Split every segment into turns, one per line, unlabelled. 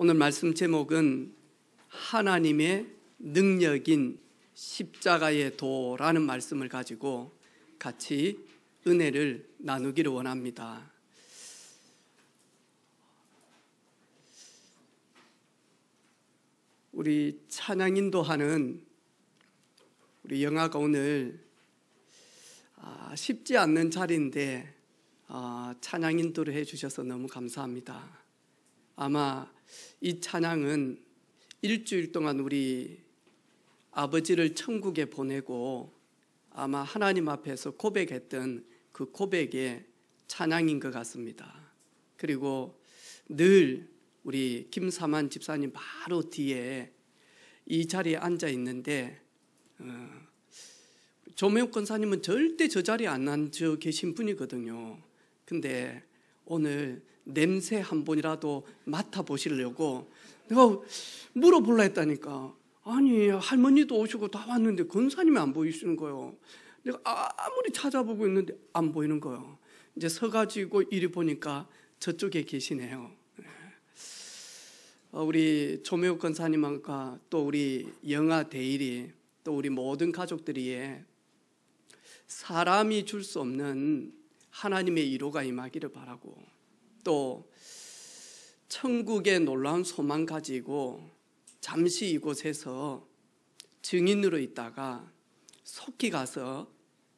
오늘 말씀 제목은 하나님의 능력인 십자가의 도라는 말씀을 가지고 같이 은혜를 나누기를 원합니다. 우리 찬양 인도하는 우리 영아가 오늘 쉽지 않는 자리인데 찬양 인도를 해주셔서 너무 감사합니다. 아마 이 찬양은 일주일 동안 우리 아버지를 천국에 보내고 아마 하나님 앞에서 고백했던 그 고백의 찬양인 것 같습니다. 그리고 늘 우리 김사만 집사님 바로 뒤에 이 자리에 앉아 있는데 조명욱 권사님은 절대 저 자리에 안 앉아 계신 분이거든요. 근데 오늘 냄새 한 번이라도 맡아보시려고 내가 물어보려 했다니까. 아니 할머니도 오시고 다 왔는데 권사님이 안 보이시는 거예요. 내가 아무리 찾아보고 있는데 안 보이는 거예요. 이제 서가지고 이리 보니까 저쪽에 계시네요. 우리 조명욱 권사님과 또 우리 영아 대일이 또 우리 모든 가족들이 사람이 줄 수 없는 하나님의 위로가 임하기를 바라고, 또 천국의 놀라운 소망 가지고 잠시 이곳에서 증인으로 있다가 속히 가서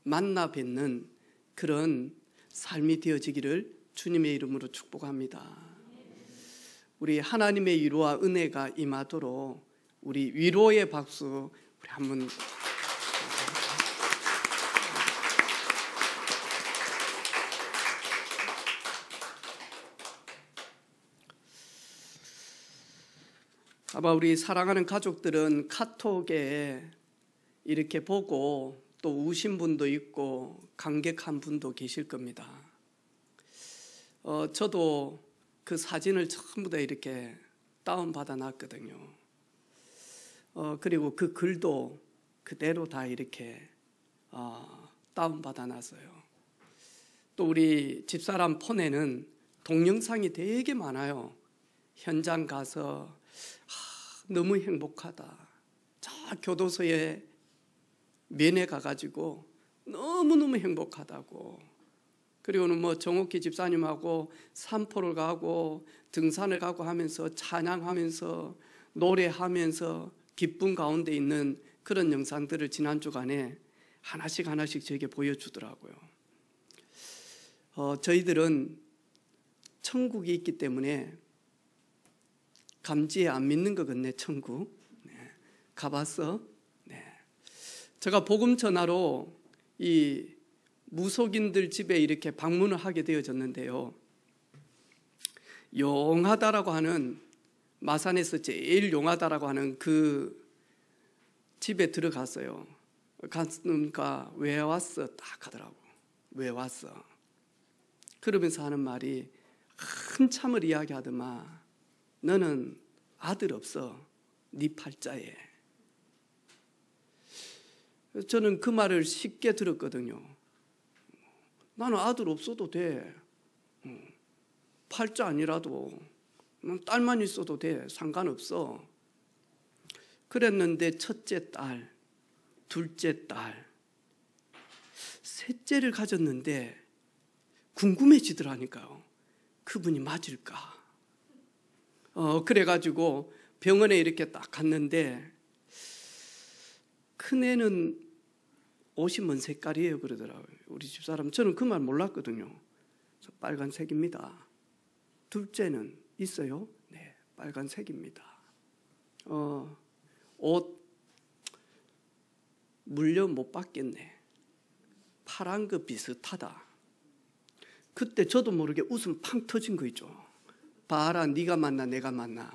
만나 뵙는 그런 삶이 되어지기를 주님의 이름으로 축복합니다. 우리 하나님의 위로와 은혜가 임하도록 우리 위로의 박수 우리 한번. 아마 우리 사랑하는 가족들은 카톡에 이렇게 보고 또 우신 분도 있고 감격한 분도 계실 겁니다. 저도 그 사진을 전부 다 이렇게 다운받아 놨거든요. 그리고 그 글도 그대로 다 이렇게 다운받아 놨어요. 또 우리 집사람 폰에는 동영상이 되게 많아요. 현장 가서 너무 행복하다. 저 교도소에 면회 가가지고 너무너무 행복하다고. 그리고는 뭐 정옥희 집사님하고 산포를 가고 등산을 가고 하면서 찬양하면서 노래하면서 기쁨 가운데 있는 그런 영상들을 지난 주간에 하나씩 저에게 보여주더라고요. 저희들은 천국이 있기 때문에 감지에 안 믿는 것 같네. 천국. 네. 가봤어? 네. 제가 복음 전하러 이 무속인들 집에 이렇게 방문을 하게 되어졌는데요. 용하다라고 하는, 마산에서 제일 용하다라고 하는 그 집에 들어갔어요. 갔으니까 왜 왔어? 딱 하더라고. 왜 왔어? 그러면서 하는 말이 한참을 이야기하더만, 너는 아들 없어. 네 팔자에. 저는 그 말을 쉽게 들었거든요. 나는 아들 없어도 돼. 팔자 아니라도 딸만 있어도 돼. 상관없어. 그랬는데 첫째 딸, 둘째 딸, 셋째를 가졌는데 궁금해지더라니까요. 그분이 맞을까? 그래가지고 병원에 이렇게 딱 갔는데 큰애는 옷이 뭔 색깔이에요 그러더라고요. 우리 집사람. 저는 그 말 몰랐거든요. 빨간색입니다. 둘째는 있어요? 네, 빨간색입니다. 옷 물려 못 받겠네. 파란 거 비슷하다. 그때 저도 모르게 웃음 팡 터진 거 있죠. 봐라, 네가 만나 내가 만나.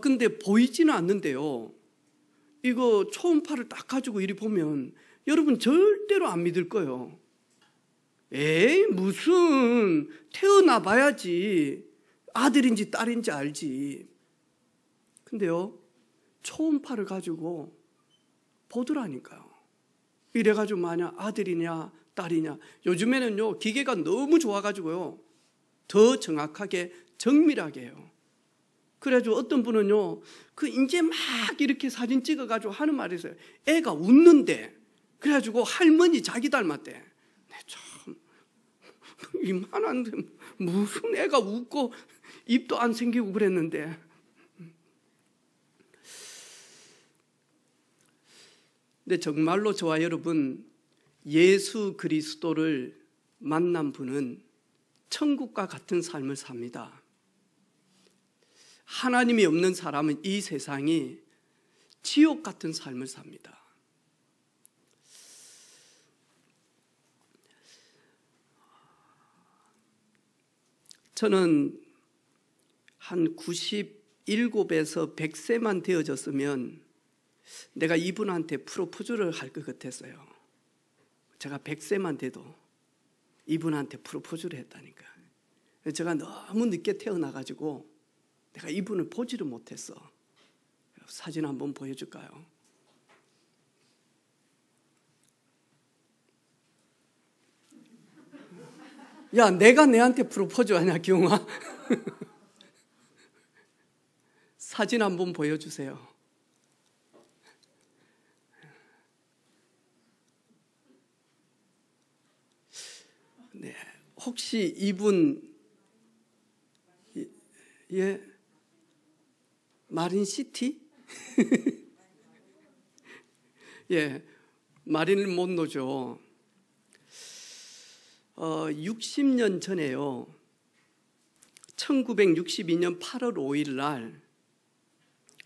근데 보이지는 않는데요. 이거 초음파를 딱 가지고 이리 보면 여러분 절대로 안 믿을 거예요. 에이 무슨, 태어나 봐야지 아들인지 딸인지 알지. 근데요 초음파를 가지고 보더라니까요. 이래가지고 만약 아들이냐 딸이냐, 요즘에는요 기계가 너무 좋아가지고요 더 정확하게 정밀하게 해요. 그래가지고 어떤 분은요, 이제 막 이렇게 사진 찍어가지고 하는 말이 있어요. 애가 웃는데, 그래가지고 할머니 자기 닮았대. 네, 참, 이만한데 무슨 애가 웃고 입도 안 생기고 그랬는데. 근데 정말로 저와 여러분, 예수 그리스도를 만난 분은 천국과 같은 삶을 삽니다. 하나님이 없는 사람은 이 세상이 지옥 같은 삶을 삽니다. 저는 한 97에서 100세만 되어졌으면 내가 이분한테 프로포즈를 할 것 같았어요. 제가 100세만 돼도 이분한테 프로포즈를 했다니까. 제가 너무 늦게 태어나가지고 내가 이분을 보지를 못했어. 사진 한번 보여줄까요? 야, 내가 내한테 프로포즈 하냐, 기용아? 사진 한번 보여주세요. 네, 혹시 이분 예, 마린시티? 예, 마릴린 먼로죠. 60년 전에요. 1962년 8월 5일 날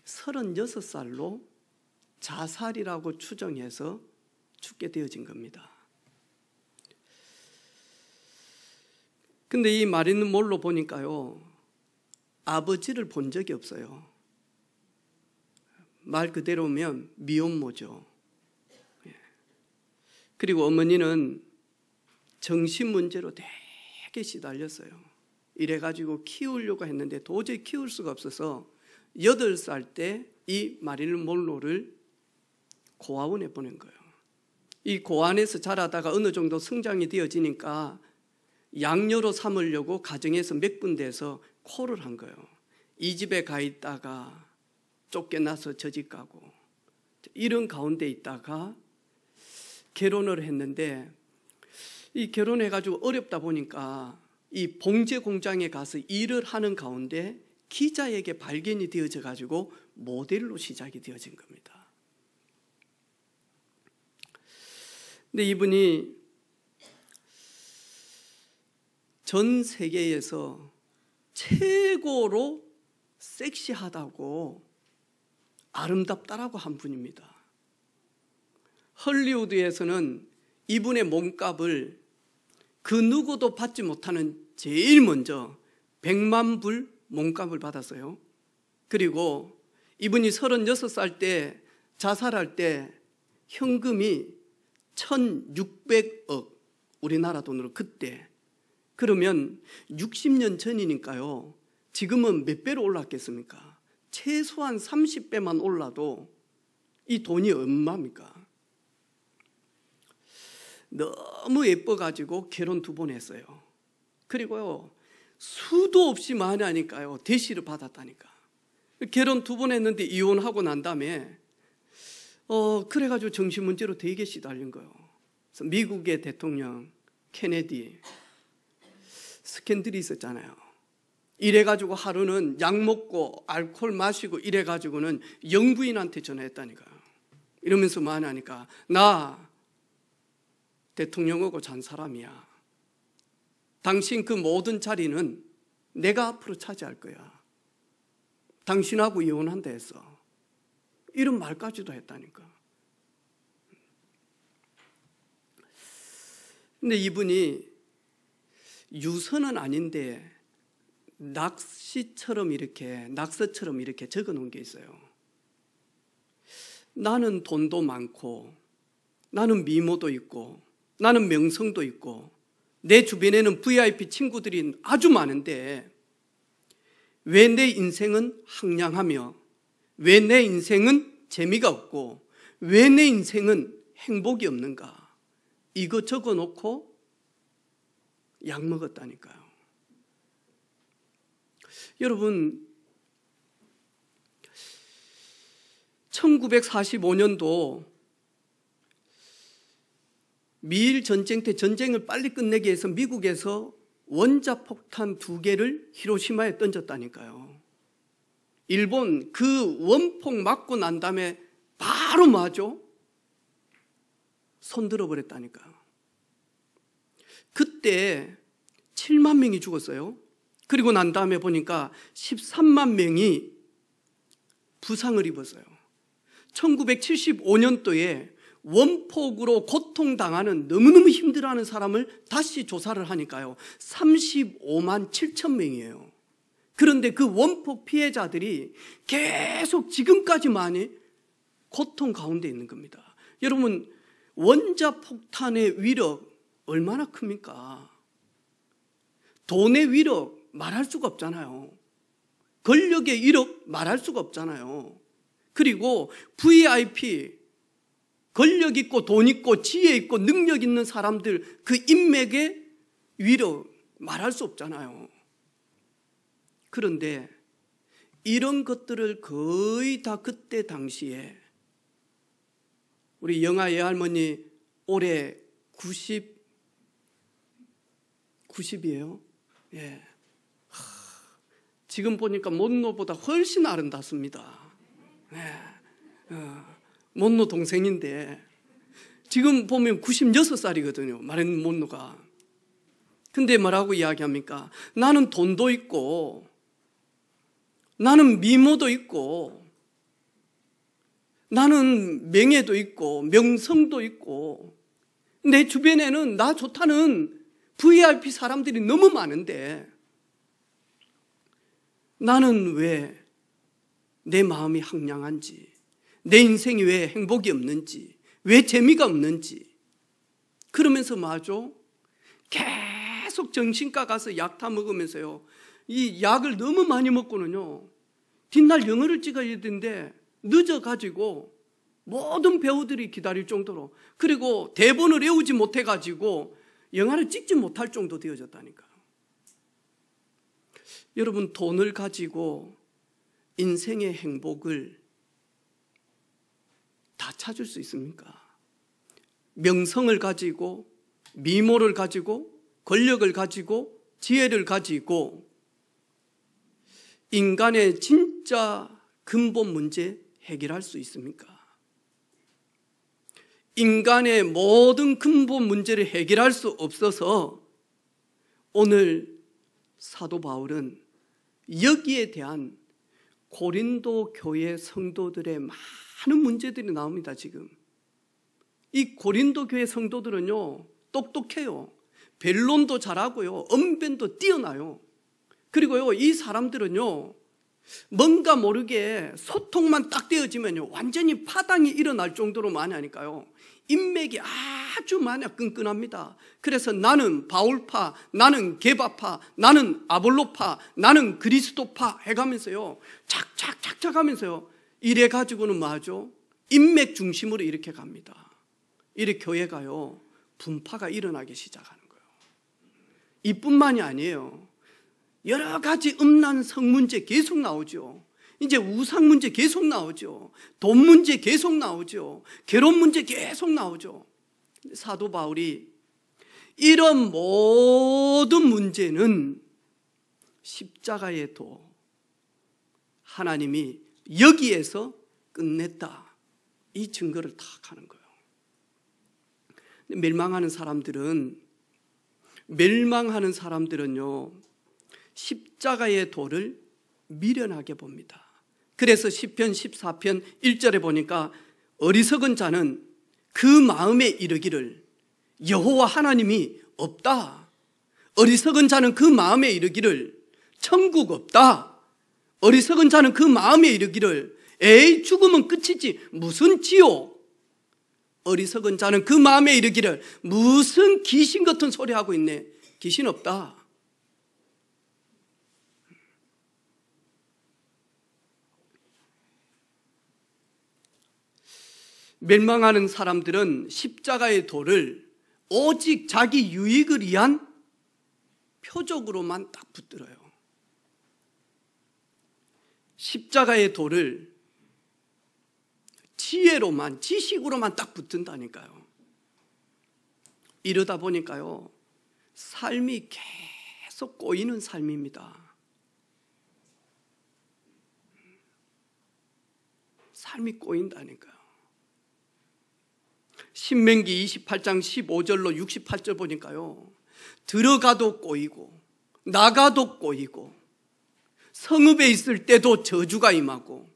36살로 자살이라고 추정해서 죽게 되어진 겁니다. 근데 이 마릴린 먼로 보니까요, 아버지를 본 적이 없어요. 말 그대로면 미혼모죠. 그리고 어머니는 정신 문제로 되게 시달렸어요. 이래가지고 키우려고 했는데 도저히 키울 수가 없어서 8살 때 이 마릴린 먼로를 고아원에 보낸 거예요. 이 고아원에서 자라다가 어느 정도 성장이 되어지니까 양녀로 삼으려고 가정에서 몇 군데에서 콜을 한 거예요. 이 집에 가 있다가 쫓겨나서 저 집 가고, 이런 가운데 있다가 결혼을 했는데, 이 결혼해가지고 어렵다 보니까 이 봉제 공장에 가서 일을 하는 가운데 기자에게 발견이 되어져 가지고 모델로 시작이 되어진 겁니다. 근데 이분이 전 세계에서 최고로 섹시하다고 아름답다라고 한 분입니다. 헐리우드에서는 이분의 몸값을 그 누구도 받지 못하는 제일 먼저 100만 불 몸값을 받았어요. 그리고 이분이 36살 때 자살할 때 현금이 1600억, 우리나라 돈으로 그때. 그러면 60년 전이니까요, 지금은 몇 배로 올랐겠습니까? 최소한 30배만 올라도 이 돈이 얼마입니까? 너무 예뻐가지고 결혼 2번 했어요. 그리고요, 수도 없이 많이 하니까요, 대시를 받았다니까. 결혼 2번 했는데 이혼하고 난 다음에 그래가지고 정신문제로 되게 시달린 거예요. 그래서 미국의 대통령 케네디 스캔들이 있었잖아요. 이래가지고 하루는 약 먹고 알코올 마시고 이래가지고는 영부인한테 전화했다니까요. 이러면서 많이 하니까, 나 대통령하고 잔 사람이야. 당신 그 모든 자리는 내가 앞으로 차지할 거야. 당신하고 이혼한다 했어. 이런 말까지도 했다니까. 근데 이분이 유서는 아닌데 낙서처럼 이렇게 적어 놓은 게 있어요. 나는 돈도 많고, 나는 미모도 있고, 나는 명성도 있고, 내 주변에는 VIP 친구들이 아주 많은데 왜 내 인생은 황량하며, 왜 내 인생은 재미가 없고, 왜 내 인생은 행복이 없는가? 이거 적어놓고 약 먹었다니까요. 여러분, 1945년도 미일 전쟁 때 전쟁을 빨리 끝내기 위해서 미국에서 원자폭탄 2개를 히로시마에 던졌다니까요. 일본 그 원폭 맞고 난 다음에 바로 뭐하죠? 손들어 버렸다니까요. 그때 7만 명이 죽었어요. 그리고 난 다음에 보니까 13만 명이 부상을 입었어요. 1975년도에 원폭으로 고통당하는, 너무너무 힘들어하는 사람을 다시 조사를 하니까요, 35만 7천 명이에요. 그런데 그 원폭 피해자들이 계속 지금까지 많이 고통 가운데 있는 겁니다. 여러분, 원자폭탄의 위력 얼마나 큽니까? 돈의 위력 말할 수가 없잖아요. 권력의 위력 말할 수가 없잖아요. 그리고 VIP, 권력 있고 돈 있고 지혜 있고 능력 있는 사람들, 그 인맥의 위력 말할 수 없잖아요. 그런데 이런 것들을 거의 다 그때 당시에, 우리 영아 예할머니 올해 90이에요. 예. 지금 보니까 못노보다 훨씬 아름답습니다. 예. 못노 동생인데 지금 보면 96살이거든요. 마른 못노가. 근데 뭐라고 이야기합니까? 나는 돈도 있고, 나는 미모도 있고, 나는 명예도 있고 명성도 있고, 내 주변에는 나 좋다는 VIP 사람들이 너무 많은데 나는 왜 내 마음이 황량한지, 내 인생이 왜 행복이 없는지, 왜 재미가 없는지, 그러면서 뭐하죠? 계속 정신과 가서 약 타 먹으면서요, 이 약을 너무 많이 먹고는요, 뒷날 영화를 찍어야 되는데 늦어가지고 모든 배우들이 기다릴 정도로, 그리고 대본을 외우지 못해가지고 영화를 찍지 못할 정도 되어졌다니까요. 여러분, 돈을 가지고 인생의 행복을 다 찾을 수 있습니까? 명성을 가지고, 미모를 가지고, 권력을 가지고, 지혜를 가지고 인간의 진짜 근본 문제 해결할 수 있습니까? 인간의 모든 근본 문제를 해결할 수 없어서 오늘 사도 바울은 여기에 대한 고린도 교회 성도들의 많은 문제들이 나옵니다. 지금 이 고린도 교회 성도들은요, 똑똑해요. 변론도 잘하고요, 언변도 뛰어나요. 그리고요, 이 사람들은요, 뭔가 모르게 소통만 딱 되어지면요, 완전히 파당이 일어날 정도로 많이 하니까요, 인맥이 아주 많이 끈끈합니다. 그래서 나는 바울파, 나는 게바파, 나는 아볼로파, 나는 그리스도파 해가면서요, 착착착착 하면서요, 이래 가지고는 뭐하죠? 인맥 중심으로 이렇게 갑니다. 이렇게 교회가요, 분파가 일어나기 시작하는 거예요. 이뿐만이 아니에요. 여러 가지 음란성 문제 계속 나오죠. 이제 우상 문제 계속 나오죠. 돈 문제 계속 나오죠. 결혼 문제 계속 나오죠. 사도 바울이 이런 모든 문제는 십자가의 도, 하나님이 여기에서 끝냈다, 이 증거를 다 하는 거예요. 멸망하는 사람들은요, 십자가의 도를 미련하게 봅니다. 그래서 시편 14편 1절에 보니까 어리석은 자는 그 마음에 이르기를 여호와 하나님이 없다. 어리석은 자는 그 마음에 이르기를 천국 없다. 어리석은 자는 그 마음에 이르기를 에이, 죽으면 끝이지 무슨 지옥. 어리석은 자는 그 마음에 이르기를 무슨 귀신 같은 소리 하고 있네. 귀신 없다. 멸망하는 사람들은 십자가의 도를 오직 자기 유익을 위한 표적으로만 딱 붙들어요. 십자가의 도를 지혜로만, 지식으로만 딱 붙든다니까요. 이러다 보니까요, 삶이 계속 꼬이는 삶입니다. 삶이 꼬인다니까요. 신명기 28장 15절로 68절 보니까요, 들어가도 꼬이고 나가도 꼬이고 성읍에 있을 때도 저주가 임하고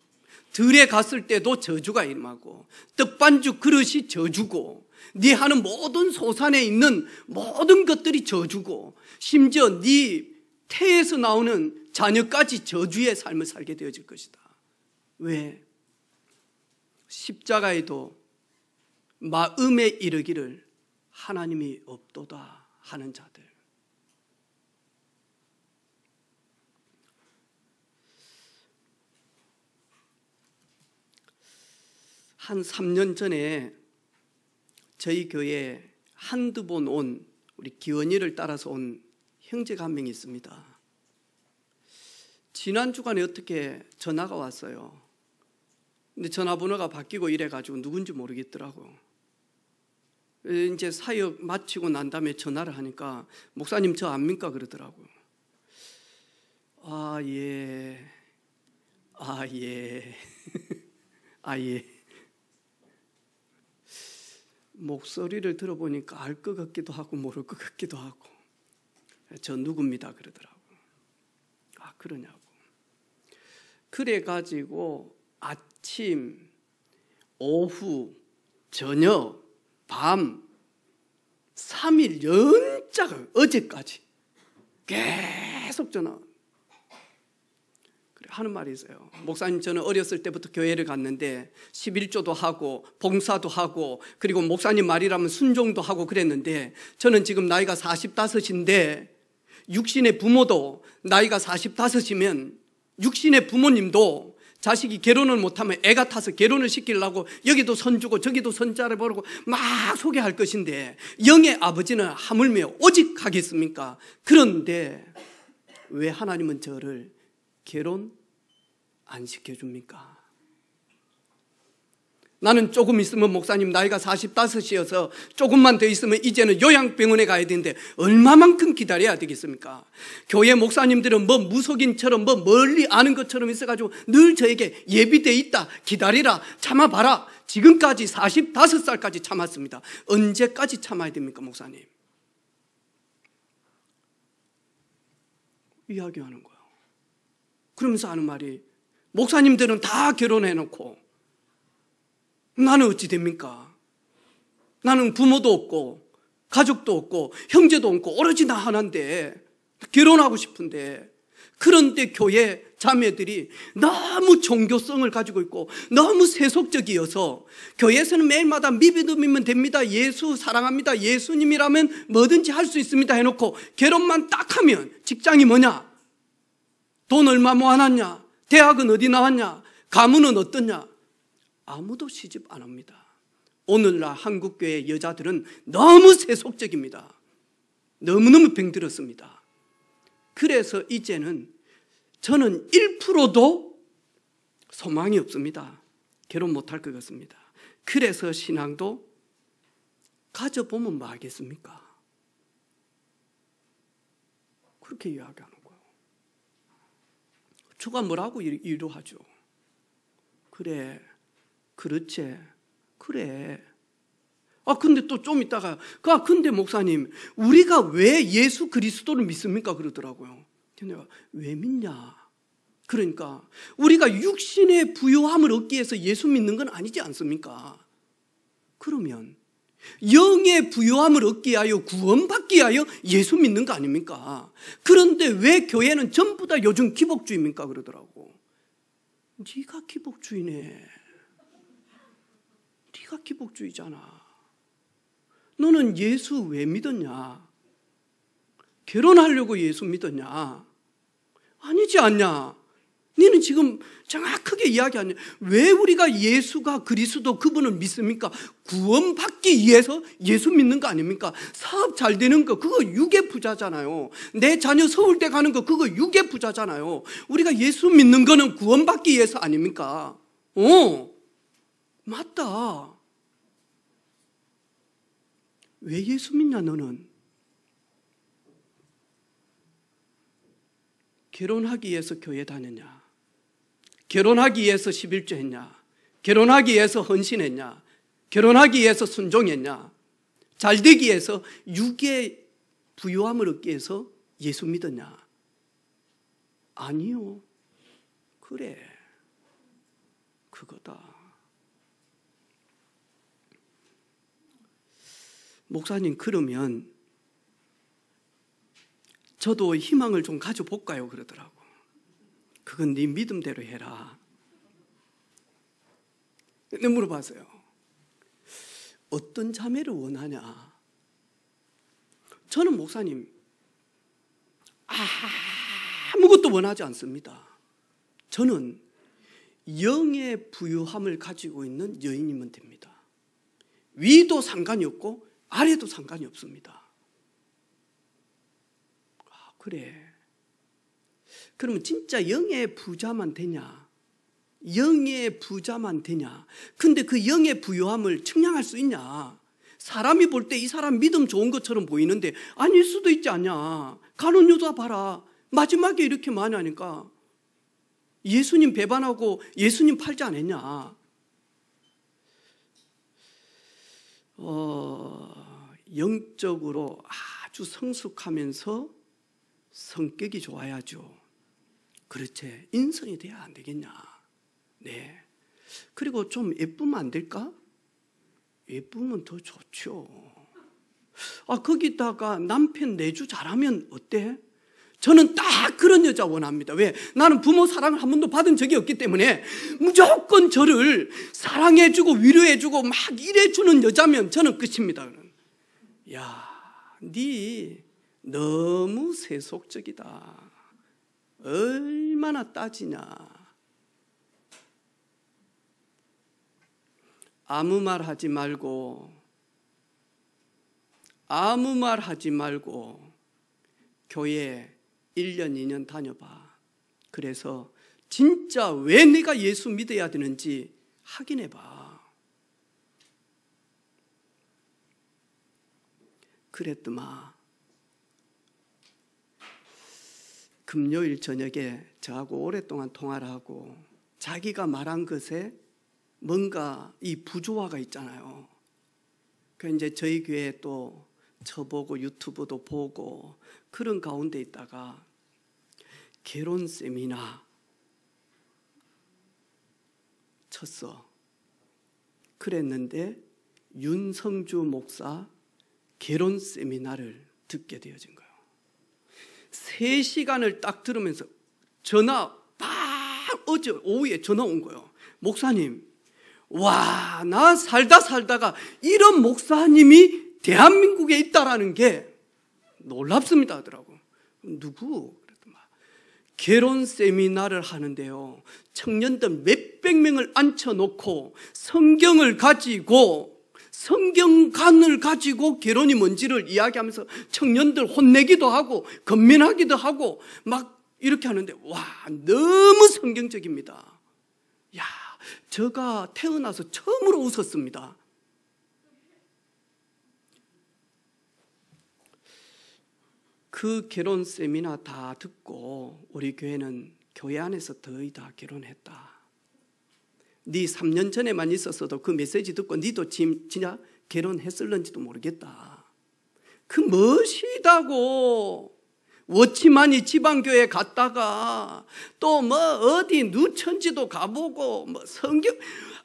들에 갔을 때도 저주가 임하고 떡반죽 그릇이 저주고 네 하는 모든 소산에 있는 모든 것들이 저주고 심지어 네 태에서 나오는 자녀까지 저주의 삶을 살게 되어질 것이다. 왜? 십자가에도 마음에 이르기를 하나님이 없도다 하는 자들. 한 3년 전에 저희 교회에 한두 번 온 우리 기원이를 따라서 온 형제가 한 명 있습니다. 지난 주간에 어떻게 전화가 왔어요. 근데 전화번호가 바뀌고 이래가지고 누군지 모르겠더라고요. 이제 사역 마치고 난 다음에 전화를 하니까 목사님 저 압니까? 그러더라고요. 아, 예. 아, 예. 아, 예. 목소리를 들어보니까 알 것 같기도 하고 모를 것 같기도 하고 저 누굽니다 그러더라고요. 아, 그러냐고. 그래가지고 아침, 오후, 저녁, 밤 3일 연짝을 어제까지 계속 전화. 그래 하는 말이 있어요. 목사님, 저는 어렸을 때부터 교회를 갔는데 11조도 하고 봉사도 하고 그리고 목사님 말이라면 순종도 하고 그랬는데 저는 지금 나이가 45인데 육신의 부모도 나이가 45이면 육신의 부모님도 자식이 결혼을 못하면 애 같아서 결혼을 시키려고 여기도 손주고 저기도 손자를 보고 막 소개할 것인데 영의 아버지는 하물며 오직 하겠습니까? 그런데 왜 하나님은 저를 결혼 안 시켜줍니까? 나는 조금 있으면 목사님 나이가 45이어서 조금만 더 있으면 이제는 요양병원에 가야 되는데 얼마만큼 기다려야 되겠습니까? 교회 목사님들은 뭐 무속인처럼 뭐 멀리 아는 것처럼 있어가지고 늘 저에게 예비돼 있다, 기다리라, 참아봐라. 지금까지 45살까지 참았습니다. 언제까지 참아야 됩니까 목사님? 이야기하는 거예요. 그러면서 하는 말이 목사님들은 다 결혼해놓고 나는 어찌 됩니까? 나는 부모도 없고 가족도 없고 형제도 없고 오로지 나 하나인데 결혼하고 싶은데 그런데 교회 자매들이 너무 종교성을 가지고 있고 너무 세속적이어서 교회에서는 매일마다 믿으면 됩니다, 예수 사랑합니다, 예수님이라면 뭐든지 할 수 있습니다 해놓고 결혼만 딱 하면 직장이 뭐냐? 돈 얼마 모아놨냐? 대학은 어디 나왔냐? 가문은 어떠냐? 아무도 시집 안 합니다. 오늘날 한국교회 여자들은 너무 세속적입니다. 너무너무 병들었습니다. 그래서 이제는 저는 1%도 소망이 없습니다. 결혼 못할 것 같습니다. 그래서 신앙도 가져보면 뭐 하겠습니까? 그렇게 이야기하는 거예요. 주가 뭐라고 위로하죠? 그래, 그렇지, 그래. 아, 근데 또 좀 있다가 근데 목사님 우리가 왜 예수 그리스도를 믿습니까? 그러더라고요. 내가 왜 믿냐? 그러니까 우리가 육신의 부요함을 얻기 위해서 예수 믿는 건 아니지 않습니까? 그러면 영의 부요함을 얻기 위하여 구원받기 위하여 예수 믿는 거 아닙니까? 그런데 왜 교회는 전부 다 요즘 기복주의입니까? 그러더라고. 네가 기복주의네. 네가 기복주의잖아. 너는 예수 왜 믿었냐? 결혼하려고 예수 믿었냐? 아니지 않냐? 너는 지금 정확하게 이야기하냐. 왜 우리가 예수가 그리스도 그분을 믿습니까? 구원받기 위해서 예수 믿는 거 아닙니까? 사업 잘 되는 거 그거 육의 부자잖아요. 내 자녀 서울대 가는 거 그거 육의 부자잖아요. 우리가 예수 믿는 거는 구원받기 위해서 아닙니까? 맞다. 왜 예수 믿냐 너는? 결혼하기 위해서 교회 다녔냐? 결혼하기 위해서 11조 했냐? 결혼하기 위해서 헌신했냐? 결혼하기 위해서 순종했냐? 잘되기 위해서 육의 부유함을 얻기 위해서 예수 믿었냐? 아니요. 그래, 그거다. 목사님, 그러면 저도 희망을 좀 가져볼까요? 그러더라고. 그건 네 믿음대로 해라. 근데 물어봤어요. 어떤 자매를 원하냐? 저는 목사님 아무것도 원하지 않습니다. 저는 영의 부유함을 가지고 있는 여인이면 됩니다. 위도 상관이 없고 아래도 상관이 없습니다. 그래. 그러면 진짜 영의 부자만 되냐? 영의 부자만 되냐? 근데 그 영의 부유함을 측량할 수 있냐? 사람이 볼 때 이 사람 믿음 좋은 것처럼 보이는데 아닐 수도 있지 않냐? 가룟 유다 봐라. 마지막에 이렇게 많이 하니까 예수님 배반하고 예수님 팔지 않았냐? 영적으로 아주 성숙하면서 성격이 좋아야죠. 그렇지. 인성이 돼야 안 되겠냐? 네. 그리고 좀 예쁘면 안 될까? 예쁘면 더 좋죠. 거기다가 남편 내주 잘하면 어때? 저는 딱 그런 여자 원합니다. 왜? 나는 부모 사랑을 한 번도 받은 적이 없기 때문에 무조건 저를 사랑해주고 위로해주고 막 이래주는 여자면 저는 끝입니다. 야, 네 너무 세속적이다. 얼마나 따지냐. 아무 말 하지 말고 교회 1년 2년 다녀봐. 그래서 진짜 왜 네가 예수 믿어야 되는지 확인해봐. 그랬더만 금요일 저녁에 저하고 오랫동안 통화를 하고 자기가 말한 것에 뭔가 이 부조화가 있잖아요. 그 이제 저희 교회 또 저보고 유튜브도 보고 그런 가운데 있다가 결혼 세미나 쳤어. 그랬는데 윤성주 목사 결혼 세미나를 듣게 되어진 거예요. 3시간을 딱 들으면서 전화 어제 오후에 전화 온 거예요. 목사님, 와, 나 살다가 이런 목사님이 대한민국에 있다라는 게 놀랍습니다 하더라고. 누구? 그랬더니 결혼 세미나를 하는데요, 청년들 몇백 명을 앉혀놓고 성경관을 가지고 결혼이 뭔지를 이야기하면서 청년들 혼내기도 하고 건면하기도 하고 막 이렇게 하는데, 와, 너무 성경적입니다. 야, 제가 태어나서 처음으로 웃었습니다. 그 결혼 세미나 다 듣고 우리 교회는 교회 안에서 거의 다 결혼했다. 네 3년 전에만 있었어도 그 메시지 듣고 니도 진짜 결혼했을런지도 모르겠다. 그 멋이다고. 워치만이 지방교회 갔다가 또 뭐 어디 누천지도 가보고 뭐 성경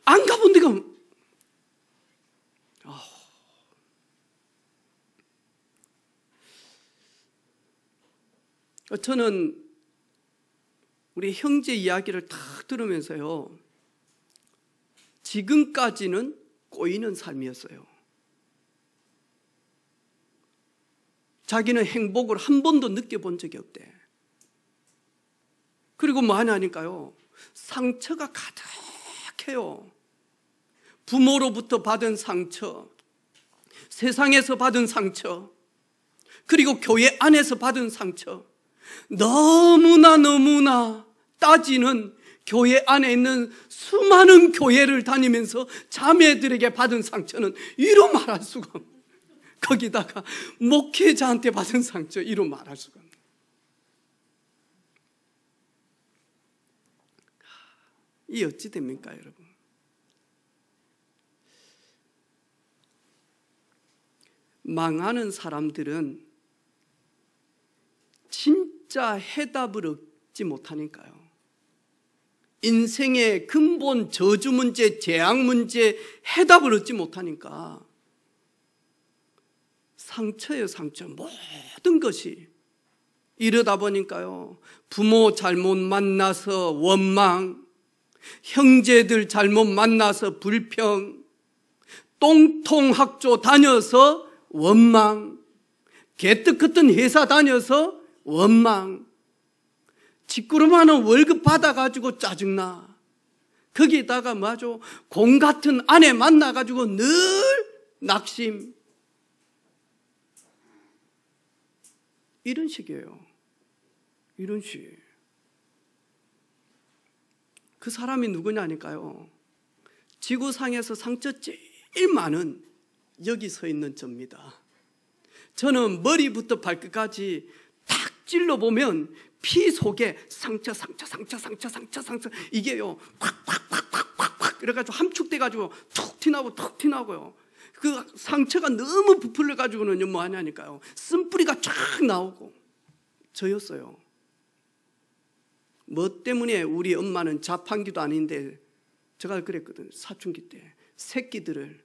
안 가본 데가 저는 우리 형제 이야기를 다 들으면서요, 지금까지는 꼬이는 삶이었어요. 자기는 행복을 한 번도 느껴본 적이 없대. 그리고 그리고 뭐 하냐니까요, 상처가 가득해요. 부모로부터 받은 상처, 세상에서 받은 상처, 그리고 교회 안에서 받은 상처, 너무나 따지는 교회 안에 있는 수많은 교회를 다니면서 자매들에게 받은 상처는 이루 말할 수가 없어요. 거기다가 목회자한테 받은 상처, 이루 말할 수가 없어요. 이 어찌 됩니까, 여러분? 망하는 사람들은 진짜 해답을 얻지 못하니까요. 인생의 근본 저주 문제, 재앙 문제 해답을 얻지 못하니까 상처예요, 상처. 모든 것이. 이러다 보니까요, 부모 잘못 만나서 원망, 형제들 잘못 만나서 불평, 똥통학교 다녀서 원망, 개떡 같은 회사 다녀서 원망, 짓구름하는 월급 받아가지고 짜증나. 거기다가 뭐죠? 공 같은 아내 만나가지고 늘 낙심. 이런 식이에요. 이런 식. 그 사람이 누구냐니까요, 지구상에서 상처 제일 많은 여기 서 있는 접니다. 저는 머리부터 발끝까지 탁 찔러보면 피 속에 상처 이게요 팍 그래가지고 함축돼가지고 툭 튀나고요. 그 상처가 너무 부풀려가지고는요 뭐 하냐니까요, 쓴뿌리가 쫙 나오고. 저였어요. 뭐 때문에 우리 엄마는 자판기도 아닌데, 제가 그랬거든요. 사춘기 때 새끼들을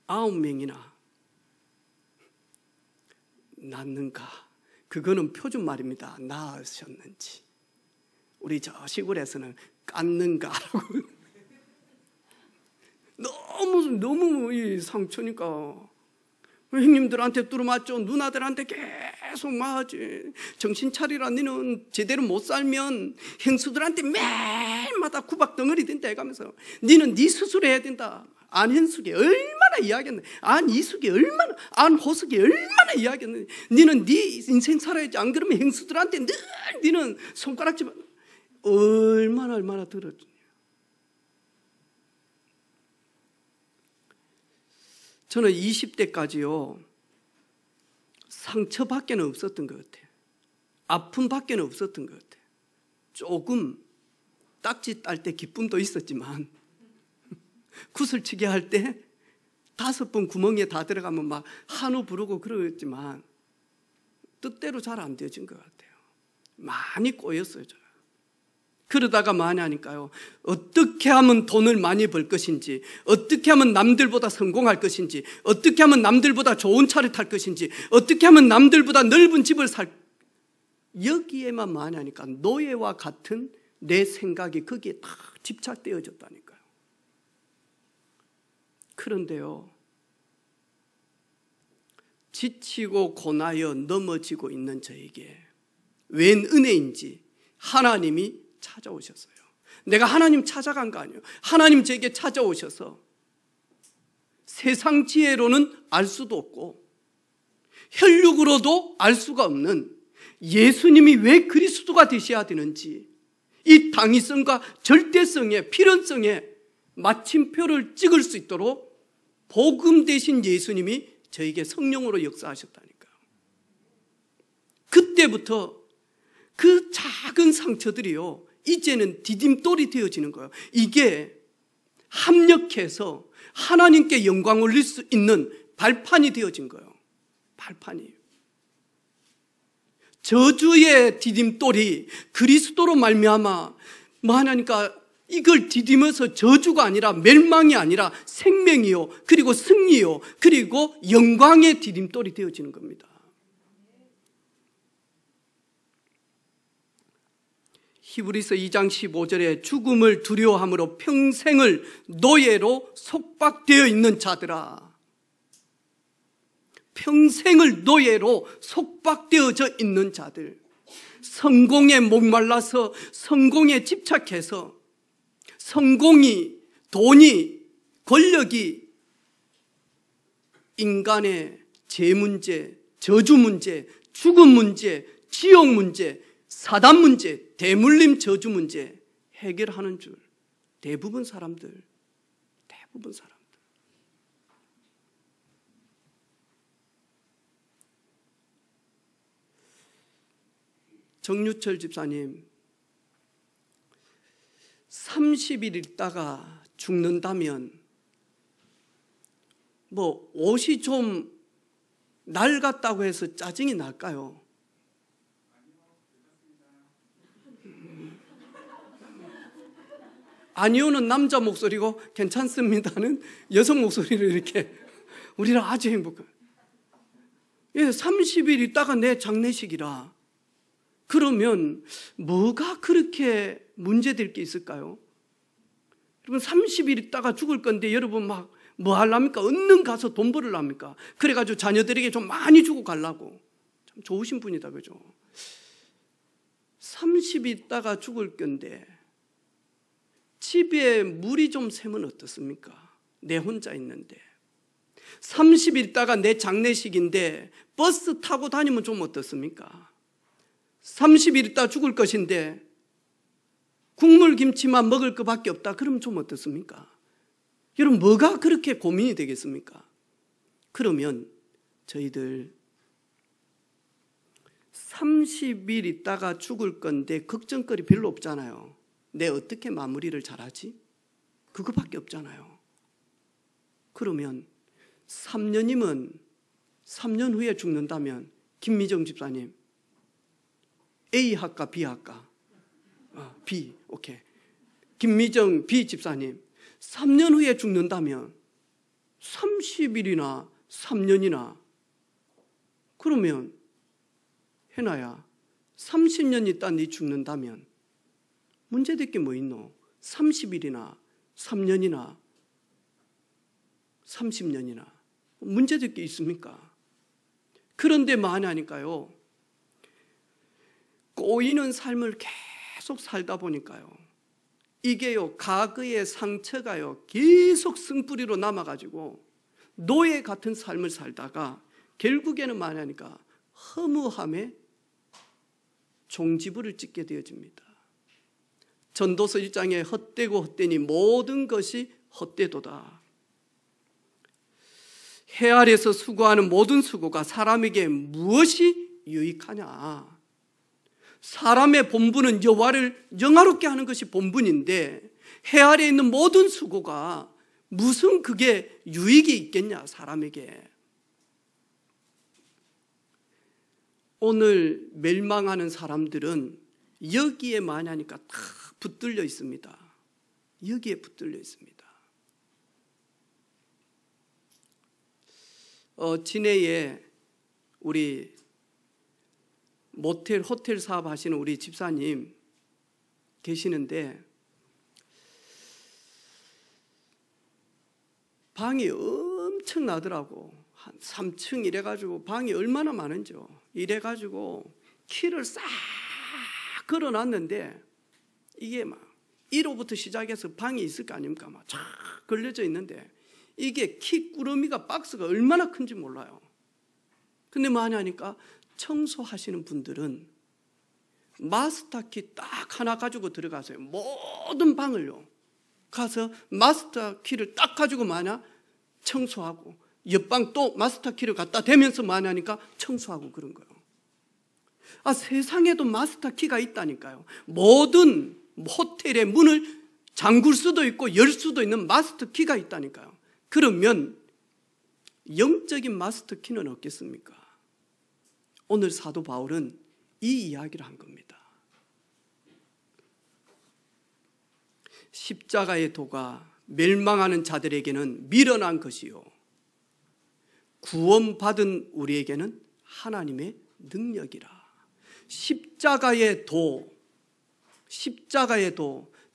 9명이나 낳는가. 그거는 표준 말입니다. 낳으셨는지. 우리 저 시골에서는 깠는가라고. 너무 이 상처니까 형님들한테 뚫어맞죠. 누나들한테 계속 맞지. 정신 차리라. 너는 제대로 못 살면 형수들한테 매일마다 구박덩어리 된다 해가면서 너는 네 스스로 해야 된다. 안현숙이 얼마나 이야기했는데, 안이숙이 얼마나, 안호숙이 얼마나 이야기했는데, 너는 네 인생 살아야지. 안 그러면 형수들한테 늘 너는 손가락질 얼마나 들었지. 저는 20대까지요 상처밖에는 없었던 것 같아요. 아픔밖에는 없었던 것 같아요. 조금 딱지 딸 때 기쁨도 있었지만 구슬치기 할 때 5번 구멍에 다 들어가면 막 한우 부르고 그러겠지만 뜻대로 잘 안 되어진 것 같아요. 많이 꼬였어요. 저는. 그러다가 뭐하냐니까요, 어떻게 하면 돈을 많이 벌 것인지, 어떻게 하면 남들보다 성공할 것인지, 어떻게 하면 남들보다 좋은 차를 탈 것인지, 어떻게 하면 남들보다 넓은 집을 여기에만 뭐하냐니까 노예와 같은 내 생각이 거기에 다 집착되어졌다니까요. 그런데요, 지치고 고나여 넘어지고 있는 저에게 웬 은혜인지 하나님이 찾아오셨어요. 내가 하나님 찾아간 거 아니에요. 하나님 저에게 찾아오셔서 세상 지혜로는 알 수도 없고 혈육으로도 알 수가 없는 예수님이 왜 그리스도가 되셔야 되는지, 이 당위성과 절대성의 필연성에 마침표를 찍을 수 있도록 복음 되신 예수님이 저에게 성령으로 역사하셨다니까요. 그때부터 그 작은 상처들이요 이제는 디딤돌이 되어지는 거예요. 이게 합력해서 하나님께 영광 올릴 수 있는 발판이 되어진 거예요. 발판이. 저주의 디딤돌이 그리스도로 말미암아 뭐 하냐니까 이걸 디디면서 저주가 아니라 멸망이 아니라 생명이요, 그리고 승리요, 그리고 영광의 디딤돌이 되어지는 겁니다. 히브리서 2장 15절에 죽음을 두려워함으로 평생을 노예로 속박되어 있는 자들아, 평생을 노예로 속박되어져 있는 자들, 성공에 목말라서 성공에 집착해서 성공이, 돈이, 권력이 인간의 죄 문제, 저주 문제, 죽음 문제, 지옥 문제, 사단 문제, 대물림 저주 문제 해결하는 줄 대부분 사람들. 정유철 집사님, 30일 있다가 죽는다면 뭐 옷이 좀 낡았다고 해서 짜증이 날까요? 아니요는 남자 목소리고 괜찮습니다는 여성 목소리를 이렇게 우리는 아주 행복한. 30일 있다가 내 장례식이라. 그러면 뭐가 그렇게 문제될 게 있을까요? 여러분 30일 있다가 죽을 건데 여러분 막 뭐 하려합니까? 얼른 가서 돈 벌으랍니까? 그래가지고 자녀들에게 좀 많이 주고 가려고. 참 좋으신 분이다, 그죠? 30일 있다가 죽을 건데 집에 물이 좀 새면 어떻습니까? 내 혼자 있는데 30일 있다가 내 장례식인데 버스 타고 다니면 좀 어떻습니까? 30일 있다 죽을 것인데 국물 김치만 먹을 것밖에 없다. 그러면 좀 어떻습니까? 여러분 뭐가 그렇게 고민이 되겠습니까? 그러면 저희들 30일 있다가 죽을 건데 걱정거리 별로 없잖아요. 내 어떻게 마무리를 잘하지? 그거밖에 없잖아요. 그러면 3년이면 3년 후에 죽는다면 김미정 집사님 A 할까 B 할까? B, 오케이. 김미정 B 집사님 3년 후에 죽는다면 30일이나 3년이나 그러면 해나야 30년 있다 네 죽는다면 문제될 게 뭐 있노? 30일이나 3년이나 30년이나 문제될 게 있습니까? 그런데 만하니까요 꼬이는 삶을 계속 살다 보니까요 이게요 과거의 상처가요 계속 승뿌리로 남아가지고 노예 같은 삶을 살다가 결국에는 만하니까 허무함에 종지부를 찍게 되어집니다. 전도서 1장에 헛되고 헛되니 모든 것이 헛되도다. 해 아래서 수고하는 모든 수고가 사람에게 무엇이 유익하냐? 사람의 본분은 여호와를 영화롭게 하는 것이 본분인데 해 아래에 있는 모든 수고가 무슨 그게 유익이 있겠냐 사람에게. 오늘 멸망하는 사람들은 여기에 마냐니까 다 붙들려 있습니다. 여기에 붙들려 있습니다. 진해에 우리 모텔, 호텔 사업 하시는 우리 집사님 계시는데 방이 엄청나더라고. 한 3층 이래가지고 방이 얼마나 많은지요. 이래가지고 키를 싹 걸어놨는데 이게 막 1호부터 시작해서 방이 있을 거 아닙니까? 막 쫙 걸려져 있는데 이게 키 꾸러미가 박스가 얼마나 큰지 몰라요. 근데 뭐 하냐니까 청소하시는 분들은 마스터 키 딱 하나 가지고 들어가세요. 모든 방을요. 가서 마스터 키를 딱 가지고 마냐 청소하고 옆방 또 마스터 키를 갖다 대면서 마냐니까 청소하고 그런 거예요. 세상에도 마스터 키가 있다니까요. 모든 호텔의 문을 잠글 수도 있고 열 수도 있는 마스터 키가 있다니까요. 그러면 영적인 마스터 키는 없겠습니까? 오늘 사도 바울은 이 이야기를 한 겁니다. 십자가의 도가 멸망하는 자들에게는 미련한 것이요 구원받은 우리에게는 하나님의 능력이라. 십자가의 도,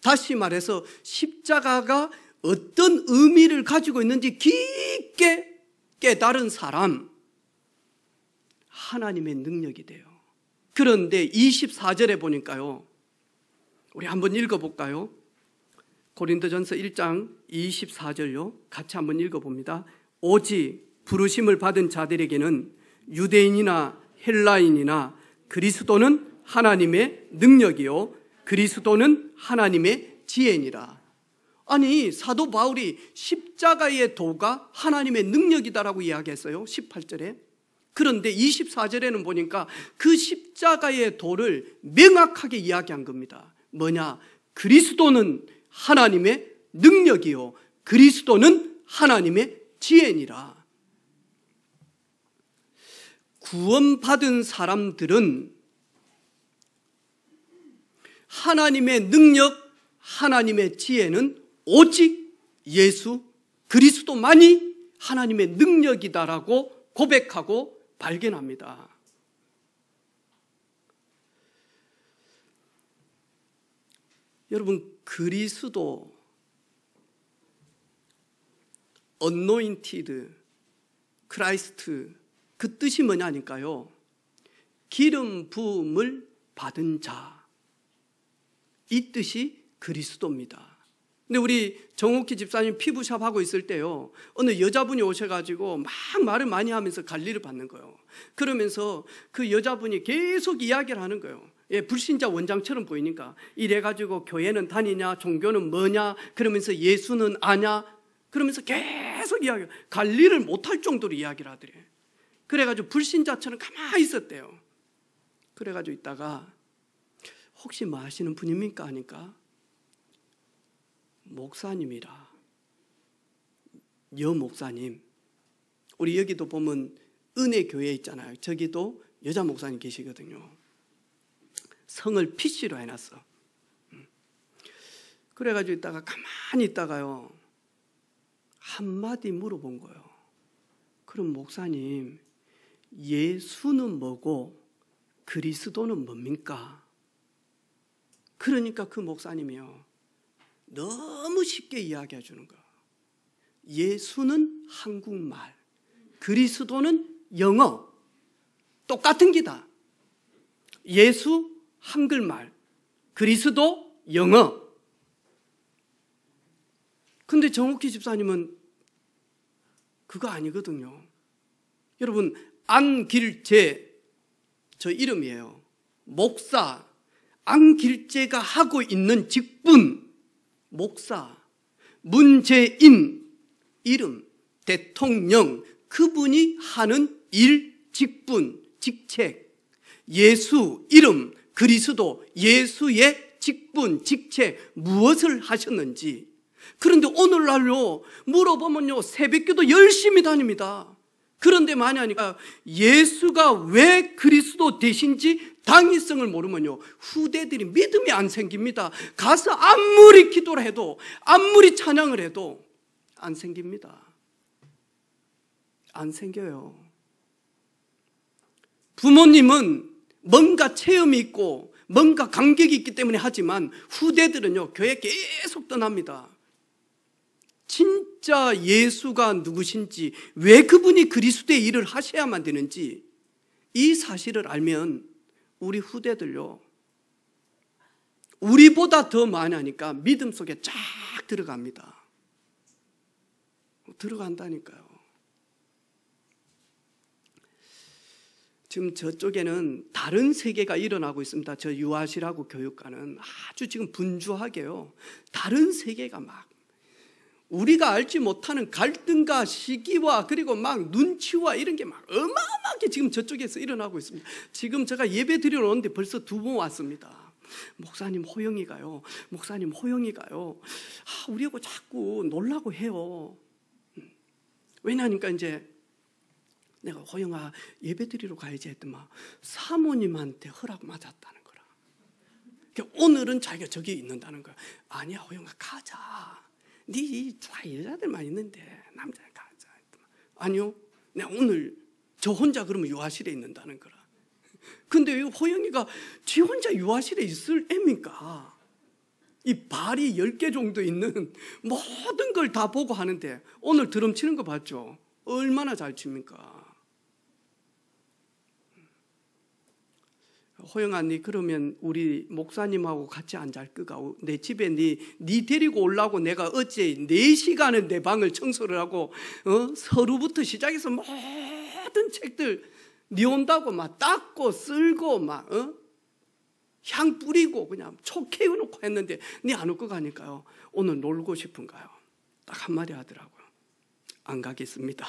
다시 말해서 십자가가 어떤 의미를 가지고 있는지 깊게 깨달은 사람, 하나님의 능력이 돼요. 그런데 24절에 보니까요, 우리 한번 읽어볼까요? 고린도전서 1장 24절요. 같이 한번 읽어봅니다. 오직 부르심을 받은 자들에게는 유대인이나 헬라인이나 그리스도는 하나님의 능력이요 그리스도는 하나님의 지혜니라. 아니, 사도 바울이 십자가의 도가 하나님의 능력이다라고 이야기했어요. 18절에. 그런데 24절에는 보니까 그 십자가의 도를 명확하게 이야기한 겁니다. 뭐냐? 그리스도는 하나님의 능력이요 그리스도는 하나님의 지혜니라. 구원받은 사람들은 하나님의 능력, 하나님의 지혜는 오직 예수 그리스도만이 하나님의 능력이다라고 고백하고 발견합니다. 여러분, 그리스도, anointed, 크라이스트, 그 뜻이 뭐냐니까요, 기름 부음을 받은 자, 이 뜻이 그리스도입니다. 근데 우리 정옥희 집사님 피부샵 하고 있을 때요, 어느 여자분이 오셔가지고 막 말을 많이 하면서 관리를 받는 거예요. 그러면서 그 여자분이 계속 이야기를 하는 거예요. 예, 불신자 원장처럼 보이니까 이래가지고 교회는 다니냐, 종교는 뭐냐, 그러면서 예수는 아냐, 그러면서 계속 이야기, 관리를 못할 정도로 이야기를 하더래. 그래가지고 불신자처럼 가만히 있었대요. 그래가지고 있다가 혹시 뭐 하시는 분입니까? 하니까 목사님이라. 여 목사님. 우리 여기도 보면 은혜교회 있잖아요. 저기도 여자 목사님 계시거든요. 성을 PC로 해놨어. 그래가지고 있다가 가만히 있다가요, 한마디 물어본 거예요. 그럼 목사님, 예수는 뭐고 그리스도는 뭡니까? 그러니까 그 목사님이요, 너무 쉽게 이야기해 주는 거예요. 예수는 한국말, 그리스도는 영어. 똑같은 기다. 예수 한글말, 그리스도 영어. 근데 정옥희 집사님은 그거 아니거든요. 여러분, 안길재, 저 이름이에요. 목사, 안길재가 하고 있는 직분, 목사. 문재인, 이름, 대통령, 그분이 하는 일, 직분, 직책. 예수, 이름, 그리스도, 예수의 직분, 직책, 무엇을 하셨는지. 그런데 오늘날요, 물어보면요, 새벽기도 열심히 다닙니다. 그런데 만약에 예수가 왜 그리스도 되신지 당위성을 모르면요, 후대들이 믿음이 안 생깁니다. 가서 아무리 기도를 해도, 아무리 찬양을 해도 안 생깁니다. 안 생겨요. 부모님은 뭔가 체험이 있고 뭔가 감격이 있기 때문에 하지만 후대들은요, 교회 계속 떠납니다. 진짜 예수가 누구신지, 왜 그분이 그리스도의 일을 하셔야만 되는지, 이 사실을 알면 우리 후대들요, 우리보다 더 많이 하니까 믿음 속에 쫙 들어갑니다. 들어간다니까요. 지금 저쪽에는 다른 세계가 일어나고 있습니다. 저 유아실하고 교육과는 아주 지금 분주하게요, 다른 세계가 막 우리가 알지 못하는 갈등과 시기와 그리고 막 눈치와 이런 게 막 어마어마하게 지금 저쪽에서 일어나고 있습니다. 지금 제가 예배 드리러 오는데 벌써 2번 왔습니다. 목사님 호영이가요, 목사님 호영이가요, 우리하고 자꾸 놀라고 해요. 왜냐하니까 이제 내가 호영아 예배 드리러 가야지 했더만 사모님한테 허락 맞았다는 거라. 그러니까 오늘은 자기가 저기 있는다는 거야. 아니야 호영아, 가자. 네 여자들만 있는데 남자는 가자. 아니요, 내가 오늘 저 혼자 그러면 유아실에 있는다는 거라. 근데 호영이가 지 혼자 유아실에 있을 애입니까? 이 발이 10개 정도 있는 모든 걸 다 보고 하는데 오늘 드럼 치는 거 봤죠? 얼마나 잘 칩니까? 호영아, 니 그러면 우리 목사님하고 같이 안 잘 거가? 내 집에 니 데리고 오려고 내가 어제 4시간을 내 방을 청소를 하고 서루부터 시작해서 모든 책들 니 온다고 막 닦고 쓸고 막 향 뿌리고 그냥 초 캐워놓고 했는데 니 안 올 거 가니까요. 오늘 놀고 싶은가요? 딱 한마디 하더라고요. 안 가겠습니다.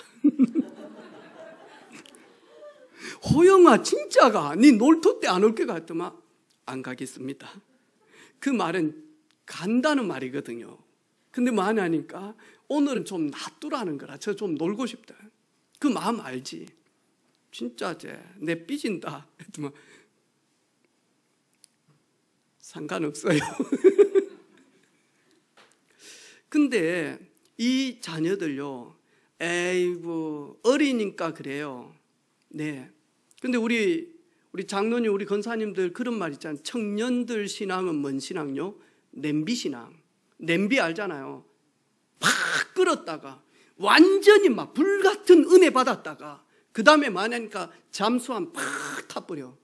호영아, 진짜가 니 놀토 때 안 올 게 같더만. 안 가겠습니다. 그 말은 간다는 말이거든요. 근데 뭐하냐 하니까 오늘은 좀 놔두라는 거라. 저 좀 놀고 싶다. 그 마음 알지? 진짜 내 삐진다 했더만 상관없어요. 근데 이 자녀들요, 에이구 어리니까 그래요. 네. 근데 우리 장로님, 우리 권사님들 그런 말 있잖아요. 청년들 신앙은 뭔 신앙요? 냄비 신앙. 냄비 알잖아요. 팍 끓었다가 완전히 막 불같은 은혜 받았다가 그 다음에 뭐냐니까 잠수함 팍 타버려.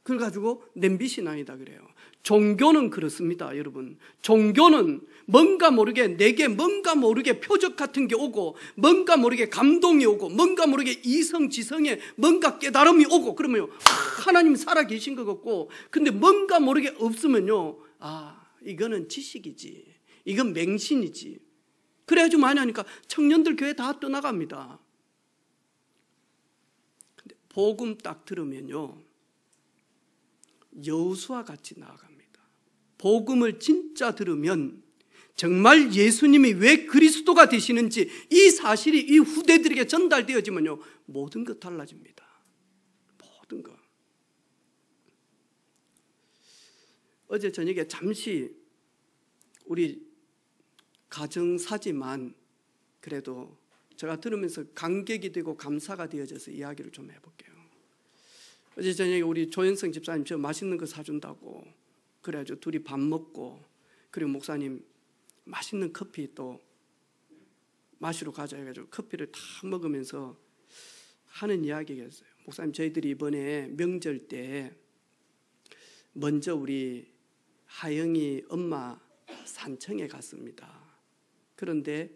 그래가지고 냄비 신앙이다 그래요. 종교는 그렇습니다, 여러분. 종교는 뭔가 모르게 내게 뭔가 모르게 표적 같은 게 오고, 뭔가 모르게 감동이 오고, 뭔가 모르게 이성지성에 뭔가 깨달음이 오고, 그러면요, 하나님 살아 계신 것 같고, 근데 뭔가 모르게 없으면요, 이거는 지식이지, 이건 맹신이지. 그래가지고 많이 하니까 청년들 교회 다 떠나갑니다. 근데 복음 딱 들으면요, 여호수아 같이 나아갑니다. 복음을 진짜 들으면 정말 예수님이 왜 그리스도가 되시는지 이 사실이 이 후대들에게 전달되어지면요, 모든 것 달라집니다. 모든 것. 어제 저녁에 잠시 우리 가정사지만 그래도 제가 들으면서 감격이 되고 감사가 되어져서 이야기를 좀 해볼게요. 어제 저녁에 우리 조현성 집사님 저 맛있는 거 사준다고 그래가지고 둘이 밥 먹고, 그리고 목사님 맛있는 커피 또 마시러 가자 해가지고 커피를 다 먹으면서 하는 이야기가 있어요. 목사님, 저희들이 이번에 명절 때 먼저 우리 하영이 엄마 산청에 갔습니다. 그런데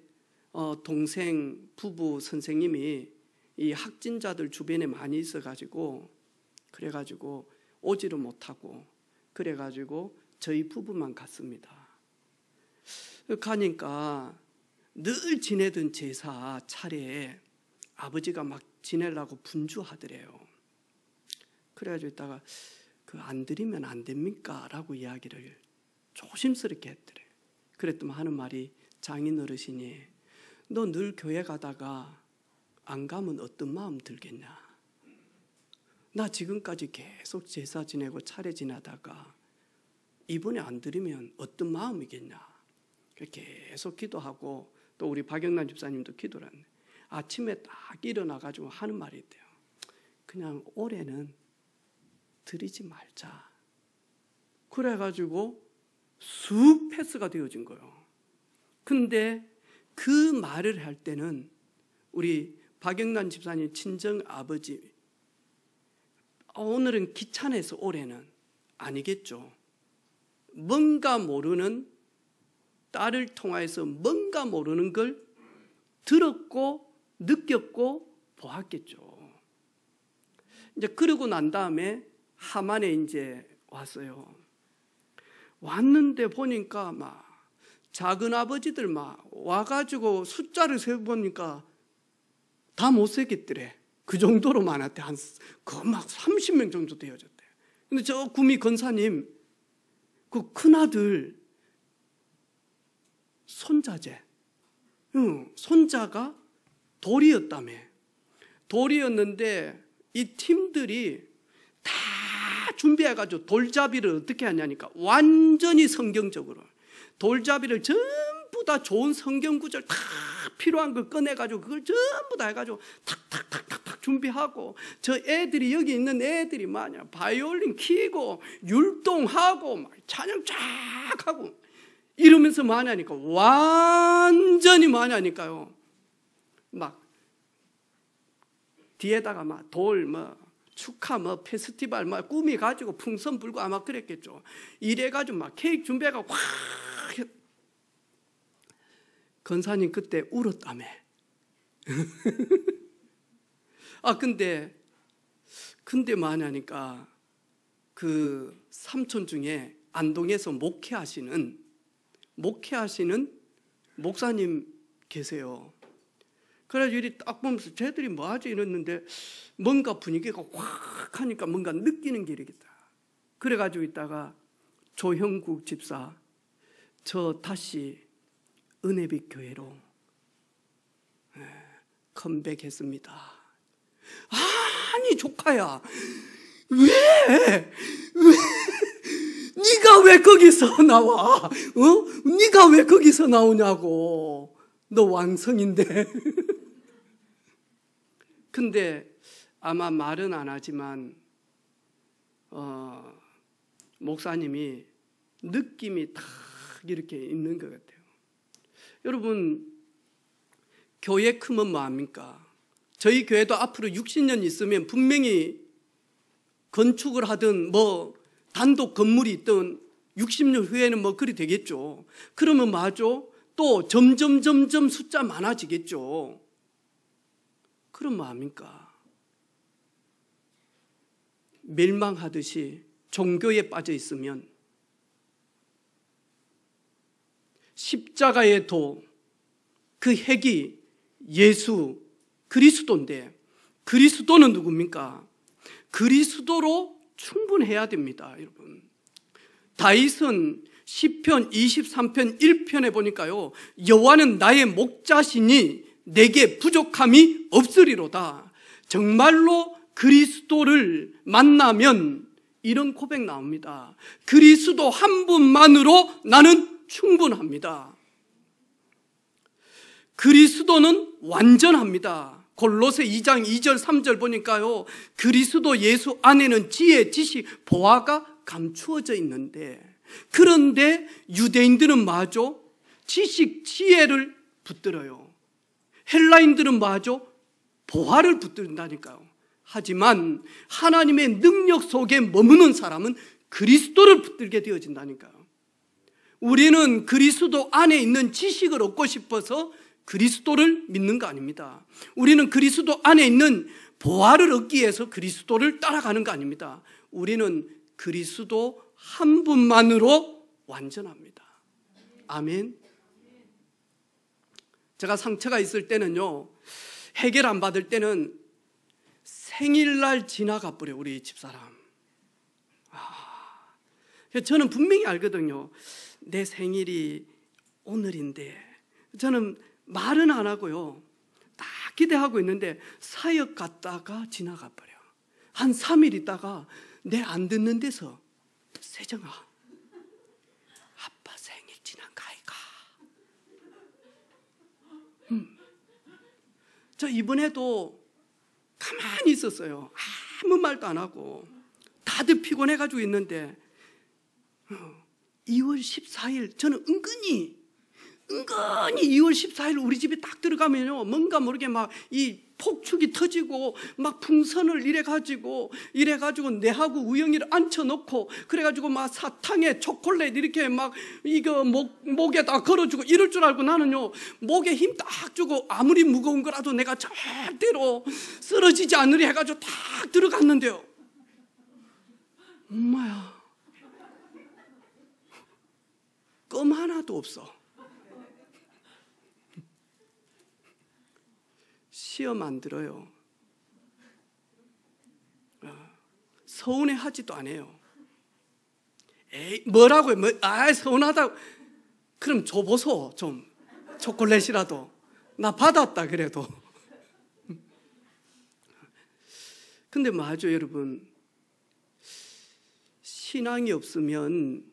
동생 부부 선생님이 이 확진자들 주변에 많이 있어가지고 그래가지고 오지를 못하고 그래가지고 저희 부부만 갔습니다. 가니까 늘 지내던 제사 차례에 아버지가 막 지내려고 분주하더래요. 그래가지고 있다가 안 드리면 안 됩니까? 라고 이야기를 조심스럽게 했더래요. 그랬더니 하는 말이, 장인 어르신이 너 늘 교회 가다가 안 가면 어떤 마음 들겠냐? 나 지금까지 계속 제사 지내고 차례 지내다가 이번에 안 드리면 어떤 마음이겠냐? 계속 기도하고, 또 우리 박영란 집사님도 기도를 했네. 아침에 딱 일어나가지고 하는 말이 있대요. 그냥 올해는 드리지 말자. 그래가지고 쑥 패스가 되어진 거예요. 근데 그 말을 할 때는 우리 박영란 집사님 친정 아버지, 오늘은 귀찮아서 올해는 아니겠죠. 뭔가 모르는, 딸을 통해서 뭔가 모르는 걸 들었고 느꼈고 보았겠죠. 이제 그러고 난 다음에 하만에 이제 왔어요. 왔는데 보니까 막 작은 아버지들 막 와가지고 숫자를 세보니까 다 못 세겠더래. 그 정도로 많았대. 막 30명 정도 되어졌대. 근데 저 구미 권사님, 그 큰아들 손자제, 손자가 돌이었다며. 돌이었는데 이 팀들이 다 준비해가지고 돌잡이를 어떻게 하냐니까 완전히 성경적으로 돌잡이를 전부 다 좋은 성경 구절 다 필요한 걸 꺼내가지고 그걸 전부 다 해가지고 탁탁탁탁탁 준비하고, 저 애들이 여기 있는 애들이 뭐냐 바이올린 키고 율동하고 막 찬양 쫙 하고 이러면서 뭐냐니까 완전히 뭐냐니까요. 막 뒤에다가 막 돌 뭐 축하 뭐 페스티벌 막 꾸미 가지고 풍선 불고 아마 그랬겠죠. 이래 가지고 막 케이크 준비해가 확. 권사님 그때 울었다며. 근데 뭐하냐니까 그 삼촌 중에 안동에서 목회하시는 목사님 계세요. 그래가지고 이리 딱 보면서 쟤들이 뭐하지 이랬는데 뭔가 분위기가 확 하니까 뭔가 느끼는 게 이러겠다. 그래가지고 있다가 조형국 집사 저 다시 은혜빛 교회로 컴백했습니다. 아니 조카야 왜 네가 왜 거기서 나와? 네가 왜 거기서 나오냐고. 너 왕성인데. 근데 아마 말은 안 하지만 목사님이 느낌이 딱 이렇게 있는 것 같아요. 여러분 교회 크면 뭐합니까? 저희 교회도 앞으로 60년 있으면 분명히 건축을 하든 뭐 단독 건물이 있든 60년 후에는 뭐 그리 되겠죠. 그러면 뭐하죠? 또 점점 숫자 많아지겠죠. 그럼 뭐합니까? 멸망하듯이 종교에 빠져 있으면 십자가의 도, 그 핵이 예수 그리스도인데 그리스도는 누굽니까? 그리스도로 충분해야 됩니다, 여러분. 다윗은 시편 23편 1편에 보니까요, 여호와는 나의 목자시니 내게 부족함이 없으리로다. 정말로 그리스도를 만나면 이런 고백 나옵니다. 그리스도 한 분만으로 나는 충분합니다. 그리스도는 완전합니다. 골로새 2장 2절 3절 보니까요, 그리스도 예수 안에는 지혜, 지식, 보화가 감추어져 있는데, 그런데 유대인들은 뭐하죠? 지식, 지혜를 붙들어요. 헬라인들은 뭐하죠? 보화를 붙든다니까요. 하지만 하나님의 능력 속에 머무는 사람은 그리스도를 붙들게 되어진다니까요. 우리는 그리스도 안에 있는 지식을 얻고 싶어서 그리스도를 믿는 거 아닙니다. 우리는 그리스도 안에 있는 보화를 얻기 위해서 그리스도를 따라가는 거 아닙니다. 우리는 그리스도 한 분만으로 완전합니다. 아멘. 제가 상처가 있을 때는요, 해결 안 받을 때는 생일날 지나가 버려, 우리 집사람. 저는 분명히 알거든요. 내 생일이 오늘인데, 저는 말은 안 하고요, 딱 기대하고 있는데 사역 갔다가 지나가 버려. 한 3일 있다가 내 안 듣는 데서, 세정아, 아빠 생일 지난 가이가. 저 이번에도 가만히 있었어요. 아무 말도 안 하고 다들 피곤해가지고 있는데 2월 14일 저는 은근히 2월 14일 우리 집에 딱 들어가면요, 뭔가 모르게 막 이 폭죽이 터지고 막 풍선을 이래가지고 내하고 우영이를 앉혀놓고 그래가지고 막 사탕에 초콜릿 이렇게 막 이거 목에다 걸어주고 이럴 줄 알고 나는요, 목에 힘 딱 주고 아무리 무거운 거라도 내가 절대로 쓰러지지 않으리 해가지고 딱 들어갔는데요, 엄마야, 껌 하나도 없어. 시험 안 들어요. 서운해하지도 않아요. 에이, 뭐라고요? 서운하다고. 그럼 줘보소, 좀. 초콜릿이라도. 나 받았다, 그래도. 근데 맞아요, 여러분. 신앙이 없으면,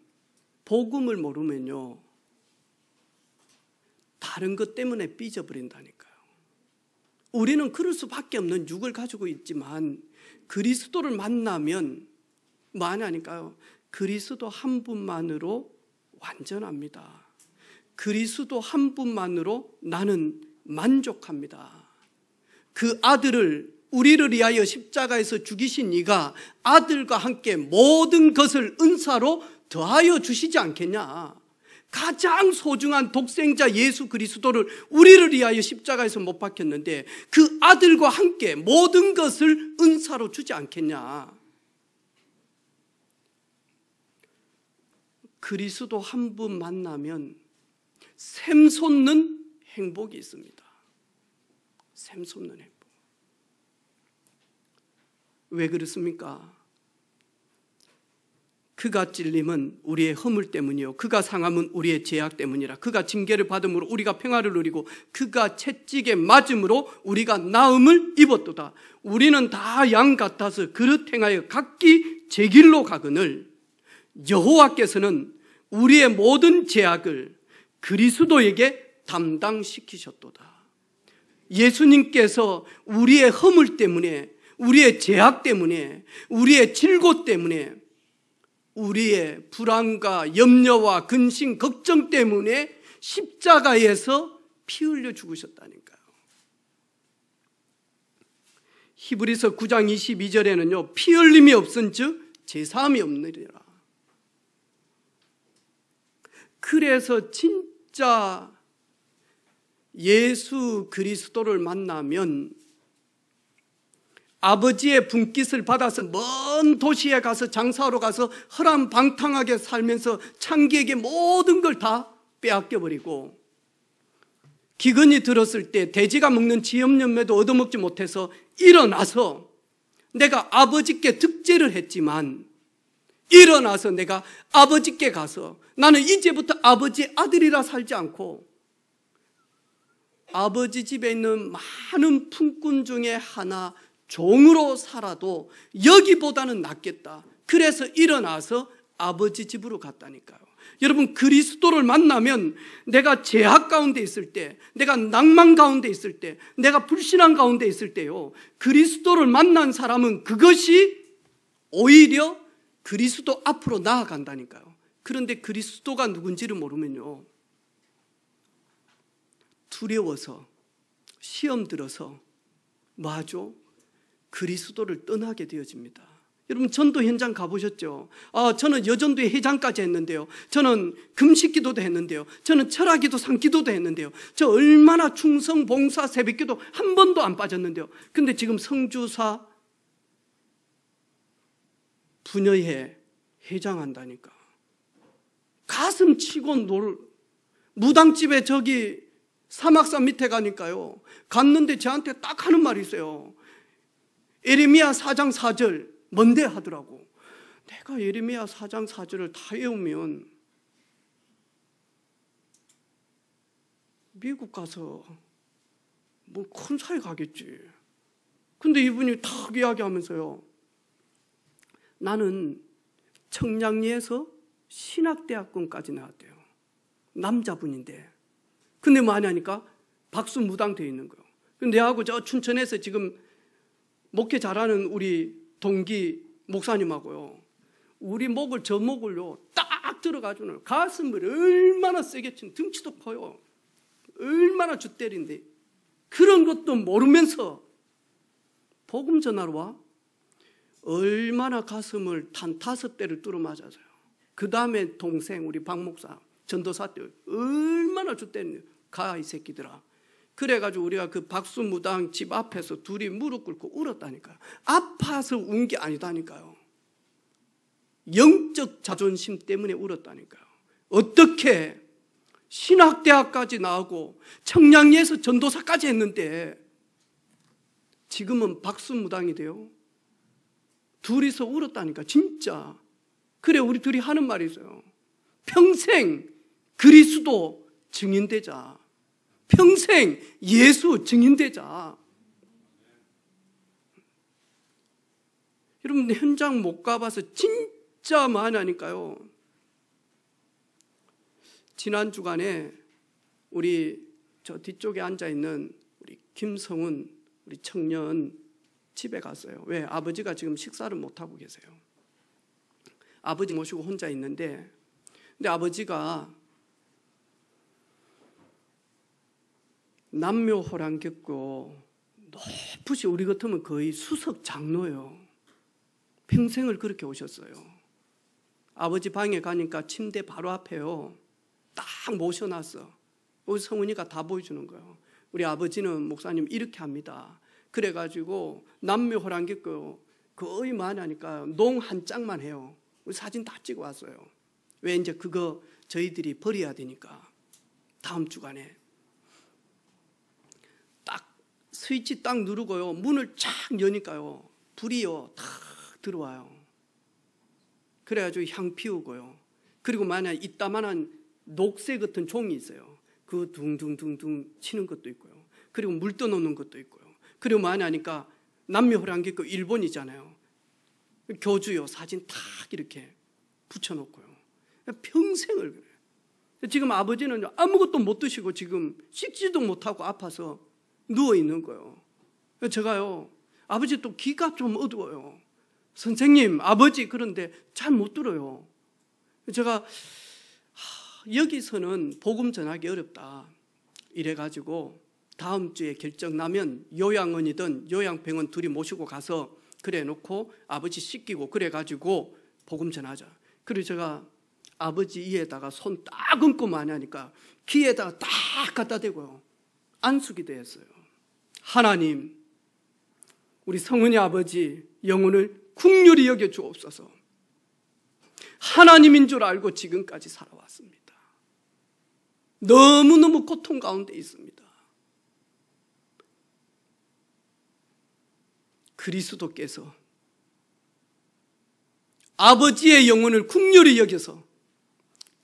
복음을 모르면요, 다른 것 때문에 삐져버린다니까요. 우리는 그럴 수밖에 없는 육을 가지고 있지만 그리스도를 만나면 뭐 하냐니까요, 그리스도 한 분만으로 완전합니다. 그리스도 한 분만으로 나는 만족합니다. 그 아들을 우리를 위하여 십자가에서 죽이신 이가 아들과 함께 모든 것을 은사로 더하여 주시지 않겠냐. 가장 소중한 독생자 예수 그리스도를 우리를 위하여 십자가에서 못 박혔는데 그 아들과 함께 모든 것을 은사로 주지 않겠냐. 그리스도 한 분 만나면 샘솟는 행복이 있습니다. 샘솟는 행복. 왜 그렇습니까? 그가 찔림은 우리의 허물 때문이요 그가 상함은 우리의 죄악 때문이라. 그가 징계를 받음으로 우리가 평화를 누리고 그가 채찍에 맞음으로 우리가 나음을 입었도다. 우리는 다 양 같아서 그릇 행하여 각기 제 길로 가거늘 여호와께서는 우리의 모든 죄악을 그리스도에게 담당시키셨도다. 예수님께서 우리의 허물 때문에, 우리의 죄악 때문에, 우리의 질고 때문에, 우리의 불안과 염려와 근심, 걱정 때문에 십자가에서 피 흘려 죽으셨다니까요. 히브리서 9장 22절에는요 피 흘림이 없은즉 제사함이 없느니라. 그래서 진짜 예수 그리스도를 만나면 아버지의 분깃을 받아서 먼 도시에 가서 장사하러 가서 허랑방탕하게 살면서 창기에게 모든 걸 다 빼앗겨버리고 기근이 들었을 때 돼지가 먹는 지염염매도 얻어먹지 못해서 일어나서 내가 아버지께 득죄를 했지만 일어나서 내가 아버지께 가서 나는 이제부터 아버지의 아들이라 살지 않고 아버지 집에 있는 많은 품꾼 중에 하나 종으로 살아도 여기보다는 낫겠다. 그래서 일어나서 아버지 집으로 갔다니까요. 여러분, 그리스도를 만나면 내가 죄악 가운데 있을 때, 내가 낭만 가운데 있을 때, 내가 불신앙 가운데 있을 때요, 그리스도를 만난 사람은 그것이 오히려 그리스도 앞으로 나아간다니까요. 그런데 그리스도가 누군지를 모르면요 두려워서 시험 들어서 뭐하죠? 그리스도를 떠나게 되어집니다. 여러분, 전도 현장 가보셨죠? 저는 여전도의 회장까지 했는데요, 저는 금식기도도 했는데요, 저는 철학기도 상기도도 했는데요, 저 얼마나 충성 봉사 새벽기도 한 번도 안 빠졌는데요, 근데 지금 성주사 분여회 회장한다니까. 가슴 치고 무당집에 저기 사막산 밑에 가니까요, 갔는데 저한테 딱 하는 말이 있어요. 예레미야 4장 4절 뭔데 하더라고. 내가 예레미야 4장 4절을 다 외우면 미국 가서 뭐 큰 사회 가겠지. 근데 이분이 탁 이야기하면서요, 나는 청량리에서 신학대학원까지 나왔대요. 남자분인데. 근데 뭐 하냐니까 박수 무당 되어 있는 거예요. 근데 내하고 저 춘천에서 지금 목회 잘하는 우리 동기 목사님하고요, 우리 목을 저 목을요 딱 들어가주는, 가슴을 얼마나 세게 친, 등치도 커요, 얼마나 주 때린데 그런 것도 모르면서 복음 전하러 와? 얼마나 가슴을 단 5대를 뚫어 맞아서요. 그 다음에 동생 우리 박 목사 전도사 때 얼마나 주 때리는, 가 이 새끼들아. 그래가지고 우리가 그 박수무당 집 앞에서 둘이 무릎 꿇고 울었다니까요. 아파서 운 게 아니다니까요. 영적 자존심 때문에 울었다니까요. 어떻게 신학대학까지 나오고 청량리에서 전도사까지 했는데 지금은 박수무당이 돼요? 둘이서 울었다니까, 진짜. 그래, 우리 둘이 하는 말이 있어요. 평생 그리스도 증인되자. 평생 예수 증인되자. 여러분, 현장 못 가봐서 진짜 많이 하니까요. 지난 주간에 우리 저 뒤쪽에 앉아있는 우리 김성훈 우리 청년 집에 갔어요. 왜? 아버지가 지금 식사를 못하고 계세요. 아버지 모시고 혼자 있는데, 근데 아버지가 남묘호랑 겪고 높으시, 우리 같으면 거의 수석 장로예요. 평생을 그렇게 오셨어요. 아버지 방에 가니까 침대 바로 앞에요. 딱 모셔놨어. 우리 성은이가 다 보여주는 거예요. 우리 아버지는 목사님 이렇게 합니다. 그래가지고 남묘호랑객 거의 많이 하니까 농 한 짝만 해요. 우리 사진 다 찍어 왔어요. 왜 이제 그거 저희들이 버려야 되니까. 다음 주간에 딱 스위치 딱 누르고요. 문을 쫙 여니까요. 불이요 탁 들어와요. 그래가지고 향 피우고요. 그리고 만약 이따만한 녹색 같은 종이 있어요. 그 둥둥둥둥 치는 것도 있고요. 그리고 물 떠놓는 것도 있고요. 그리고 많이 하니까 남묘호랑객 일본이잖아요. 교주요 사진 탁 이렇게 붙여놓고요. 평생을 그래요. 지금 아버지는 아무것도 못 드시고 지금 씻지도 못하고 아파서 누워 있는 거예요. 제가요, 아버지 또 귀가 좀 어두워요. 선생님, 아버지 그런데 잘 못 들어요. 제가 여기서는 복음 전하기 어렵다 이래가지고 다음 주에 결정 나면 요양원이든 요양병원 둘이 모시고 가서 그래 놓고 아버지 씻기고 그래가지고 복음 전하자. 그리고 제가 아버지 이에다가 손 딱 얹고 많이 하니까 귀에다가 딱 갖다 대고요. 안수기 되었어요. 하나님, 우리 성은이 아버지 영혼을 긍휼히 여겨 주옵소서. 하나님인 줄 알고 지금까지 살아왔습니다. 너무너무 고통 가운데 있습니다. 그리스도께서 아버지의 영혼을 긍휼히 여겨서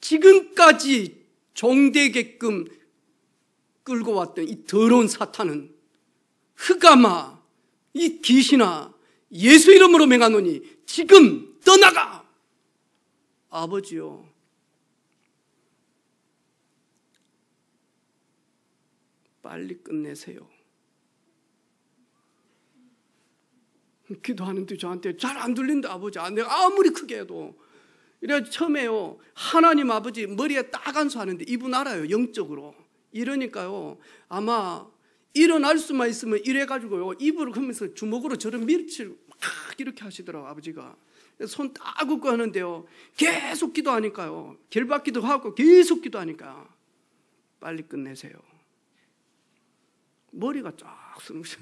지금까지 종되게끔 끌고 왔던 이 더러운 사탄은 흑암아, 이 귀신아, 예수 이름으로 맹하노니 지금 떠나가. 아버지요, 빨리 끝내세요. 기도하는데 저한테 잘 안 들린다 아버지. 내가 아무리 크게 해도. 이래 처음에요, 하나님 아버지 머리에 딱 안수하는데 이분 알아요, 영적으로. 이러니까요, 아마 일어날 수만 있으면 이래가지고요, 입으로 하면서 주먹으로 저를 밀칠 막 이렇게 하시더라고요, 아버지가. 손 딱 긋고 하는데요, 계속 기도하니까요, 결박기도 하고 계속 기도하니까 빨리 끝내세요. 머리가 쫙 쓰는 거죠.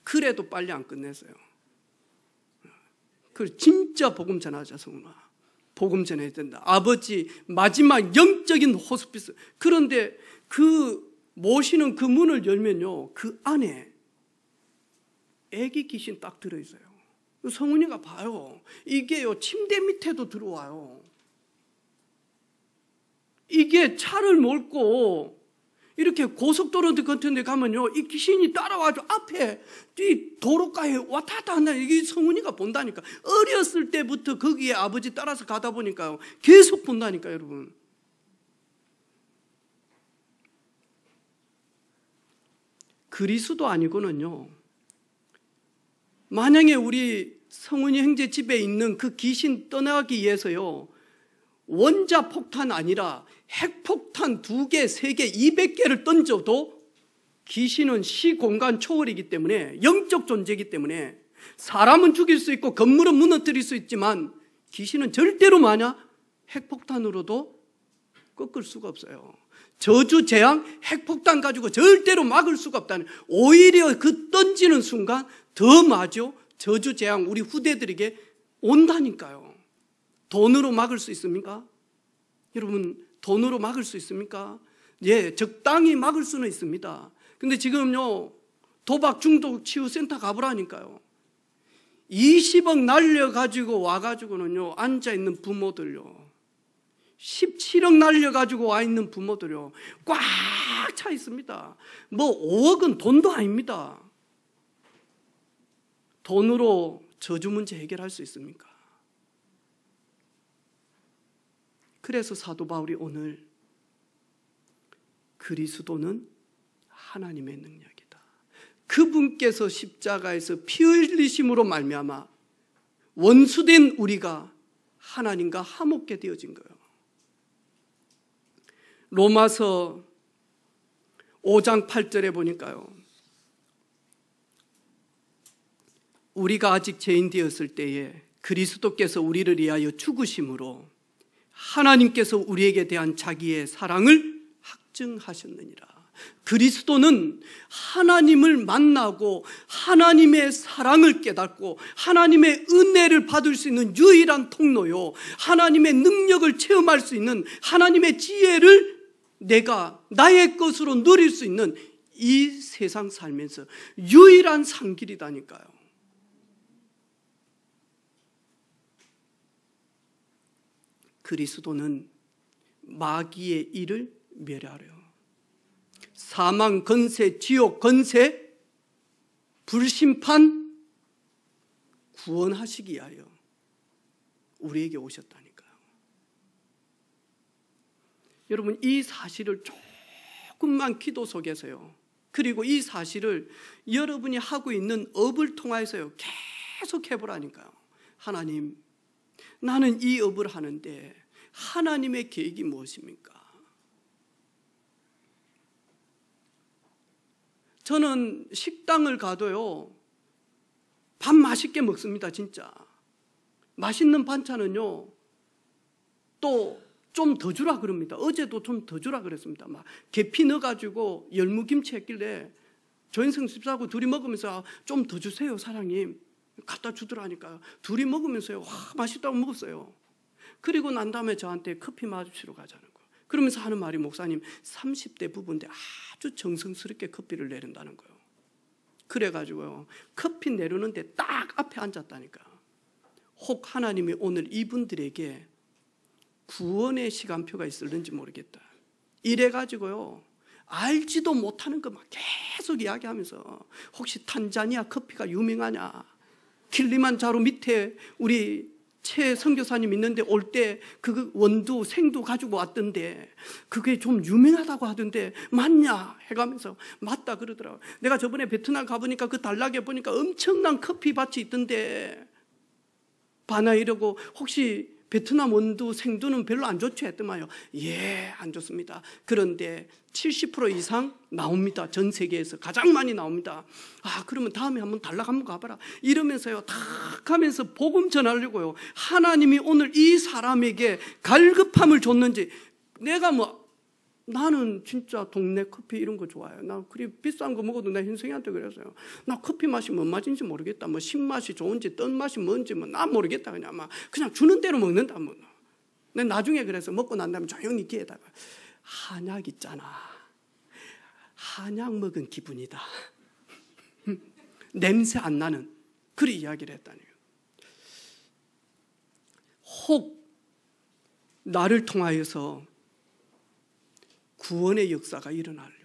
그래도 빨리 안 끝냈어요. 그 진짜 복음 전하자, 성은아. 복음 전해야 된다. 아버지 마지막 영적인 호스피스. 그런데 그 모시는 그 문을 열면요, 그 안에 애기 귀신 딱 들어있어요. 성은이가 봐요. 이게요, 침대 밑에도 들어와요. 이게 차를 몰고 이렇게 고속도로 같은 데 가면요, 이 귀신이 따라와서 앞에 이 도로가에 왔다 갔다 한다. 이게 성은이가 본다니까. 어렸을 때부터 거기에 아버지 따라서 가다 보니까요, 계속 본다니까, 여러분. 그리스도 아니고는요, 만약에 우리 성은이 형제 집에 있는 그 귀신 떠나기 위해서요, 원자 폭탄 아니라 핵폭탄 2개, 3개, 200개를 던져도 귀신은 시공간 초월이기 때문에, 영적 존재이기 때문에 사람은 죽일 수 있고 건물은 무너뜨릴 수 있지만 귀신은 절대로 만약 핵폭탄으로도 꺾을 수가 없어요. 저주, 재앙, 핵폭탄 가지고 절대로 막을 수가 없다는, 오히려 그 던지는 순간 더 맞죠. 저주, 재앙 우리 후대들에게 온다니까요. 돈으로 막을 수 있습니까? 여러분, 돈으로 막을 수 있습니까? 예, 적당히 막을 수는 있습니다. 근데 지금요, 도박 중독 치유센터 가보라니까요. 20억 날려가지고 와가지고는요, 앉아있는 부모들요, 17억 날려가지고 와 있는 부모들요, 꽉 차 있습니다. 뭐 5억은 돈도 아닙니다. 돈으로 저주 문제 해결할 수 있습니까? 그래서 사도 바울이 오늘 그리스도는 하나님의 능력이다. 그분께서 십자가에서 피 흘리심으로 말미암아 원수된 우리가 하나님과 화목게 되어진 거예요. 로마서 5장 8절에 보니까요, 우리가 아직 죄인 되었을 때에 그리스도께서 우리를 위하여 죽으심으로 하나님께서 우리에게 대한 자기의 사랑을 확증하셨느니라. 그리스도는 하나님을 만나고 하나님의 사랑을 깨닫고 하나님의 은혜를 받을 수 있는 유일한 통로요, 하나님의 능력을 체험할 수 있는, 하나님의 지혜를 내가 나의 것으로 누릴 수 있는 이 세상 살면서 유일한 상길이다니까요. 그리스도는 마귀의 일을 멸하려, 사망 건세, 지옥 건세, 불심판 구원하시기 위하여 우리에게 오셨다니까요. 여러분, 이 사실을 조금만 기도 속에서요, 그리고 이 사실을 여러분이 하고 있는 업을 통해서요 계속 해보라니까요. 하나님, 나는 이 업을 하는데 하나님의 계획이 무엇입니까? 저는 식당을 가도요, 밥 맛있게 먹습니다. 진짜 맛있는 반찬은요 또 좀 더 주라 그럽니다. 어제도 좀 더 주라 그랬습니다. 막 계피 넣어가지고 열무김치 했길래 조인성 집사하고 둘이 먹으면서 좀 더 주세요 사장님, 갖다 주더라니까요. 둘이 먹으면서요, 와 맛있다고 먹었어요. 그리고 난 다음에 저한테 커피 마시러 가자는 거예요. 그러면서 하는 말이, 목사님 30대 부부인데 아주 정성스럽게 커피를 내린다는 거예요. 그래가지고요 커피 내리는데 딱 앞에 앉았다니까요. 혹 하나님이 오늘 이분들에게 구원의 시간표가 있을는지 모르겠다. 이래가지고요 알지도 못하는 거 막 계속 이야기하면서, 혹시 탄자니아 커피가 유명하냐, 킬리만자로 밑에 우리 최 선교사님 있는데 올 때 그 원두 생두 가지고 왔던데 그게 좀 유명하다고 하던데 맞냐 해가면서 맞다 그러더라고요. 내가 저번에 베트남 가보니까 그 단락에 보니까 엄청난 커피 밭이 있던데 바나 이러고, 혹시 베트남 원두 생두는 별로 안 좋죠 했더만요. 예, 안 좋습니다. 그런데 70% 이상 나옵니다. 전 세계에서 가장 많이 나옵니다. 아, 그러면 다음에 한번 단락 한번 가봐라 이러면서요 탁 하면서 복음 전하려고요. 하나님이 오늘 이 사람에게 갈급함을 줬는지, 내가 나는 진짜 동네 커피 이런 거 좋아해요. 나 그리 비싼 거 먹어도 내 현생이한테 그랬어요. 나 커피 맛이 뭔 맛인지 모르겠다. 신맛이 좋은지 떤 맛이 뭔지 나 모르겠다. 그냥 주는 대로 먹는다. 내 나중에 그래서 먹고 난 다음에 조용히 귀에다가, 한약 있잖아. 한약 먹은 기분이다. 냄새 안 나는, 그리 이야기를 했다니. 혹 나를 통하여서 구원의 역사가 일어나려면,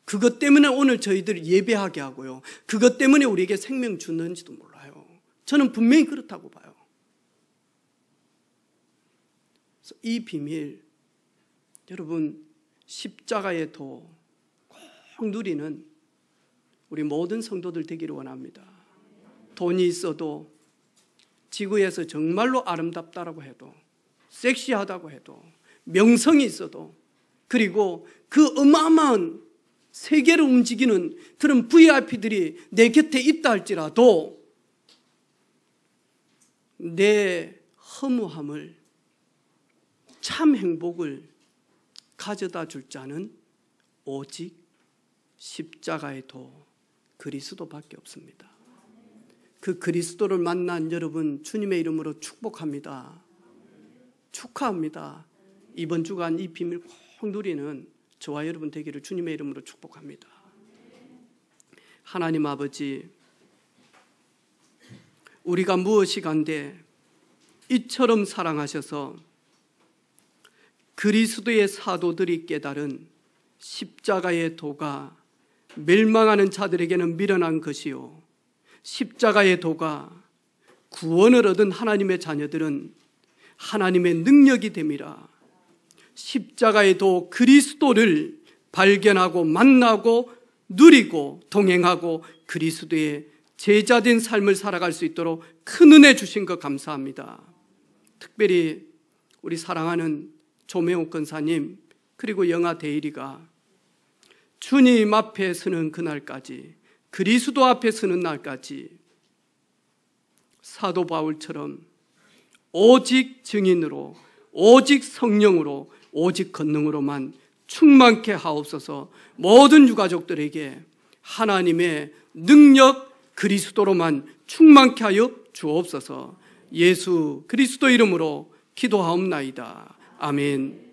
그것 때문에 오늘 저희들 예배하게 하고요, 그것 때문에 우리에게 생명 주는지도 몰라요. 저는 분명히 그렇다고 봐요. 그래서 이 비밀, 여러분 십자가의 도 꼭 누리는 우리 모든 성도들 되기를 원합니다. 돈이 있어도, 지구에서 정말로 아름답다라고 해도, 섹시하다고 해도, 명성이 있어도, 그리고 그 어마어마한 세계를 움직이는 그런 VIP들이 내 곁에 있다 할지라도 내 허무함을, 참 행복을 가져다 줄 자는 오직 십자가의 도 그리스도밖에 없습니다. 그 그리스도를 만난 여러분 주님의 이름으로 축복합니다. 축하합니다. 이번 주간 이 비밀 꼭 누리는 저와 여러분 되기를 주님의 이름으로 축복합니다. 하나님 아버지, 우리가 무엇이 간데 이처럼 사랑하셔서 그리스도의 사도들이 깨달은 십자가의 도가 멸망하는 자들에게는 미련한 것이요, 십자가의 도가 구원을 얻은 하나님의 자녀들은 하나님의 능력이 됨이라. 십자가의 도 그리스도를 발견하고 만나고 누리고 동행하고 그리스도의 제자된 삶을 살아갈 수 있도록 큰 은혜 주신 것 감사합니다. 특별히 우리 사랑하는 조명옥 권사님, 그리고 영아 대일이가 주님 앞에 서는 그날까지, 그리스도 앞에 서는 날까지 사도 바울처럼 오직 증인으로, 오직 성령으로, 오직 권능으로만 충만케 하옵소서. 모든 유가족들에게 하나님의 능력 그리스도로만 충만케 하여 주옵소서. 예수 그리스도 이름으로 기도하옵나이다. 아멘.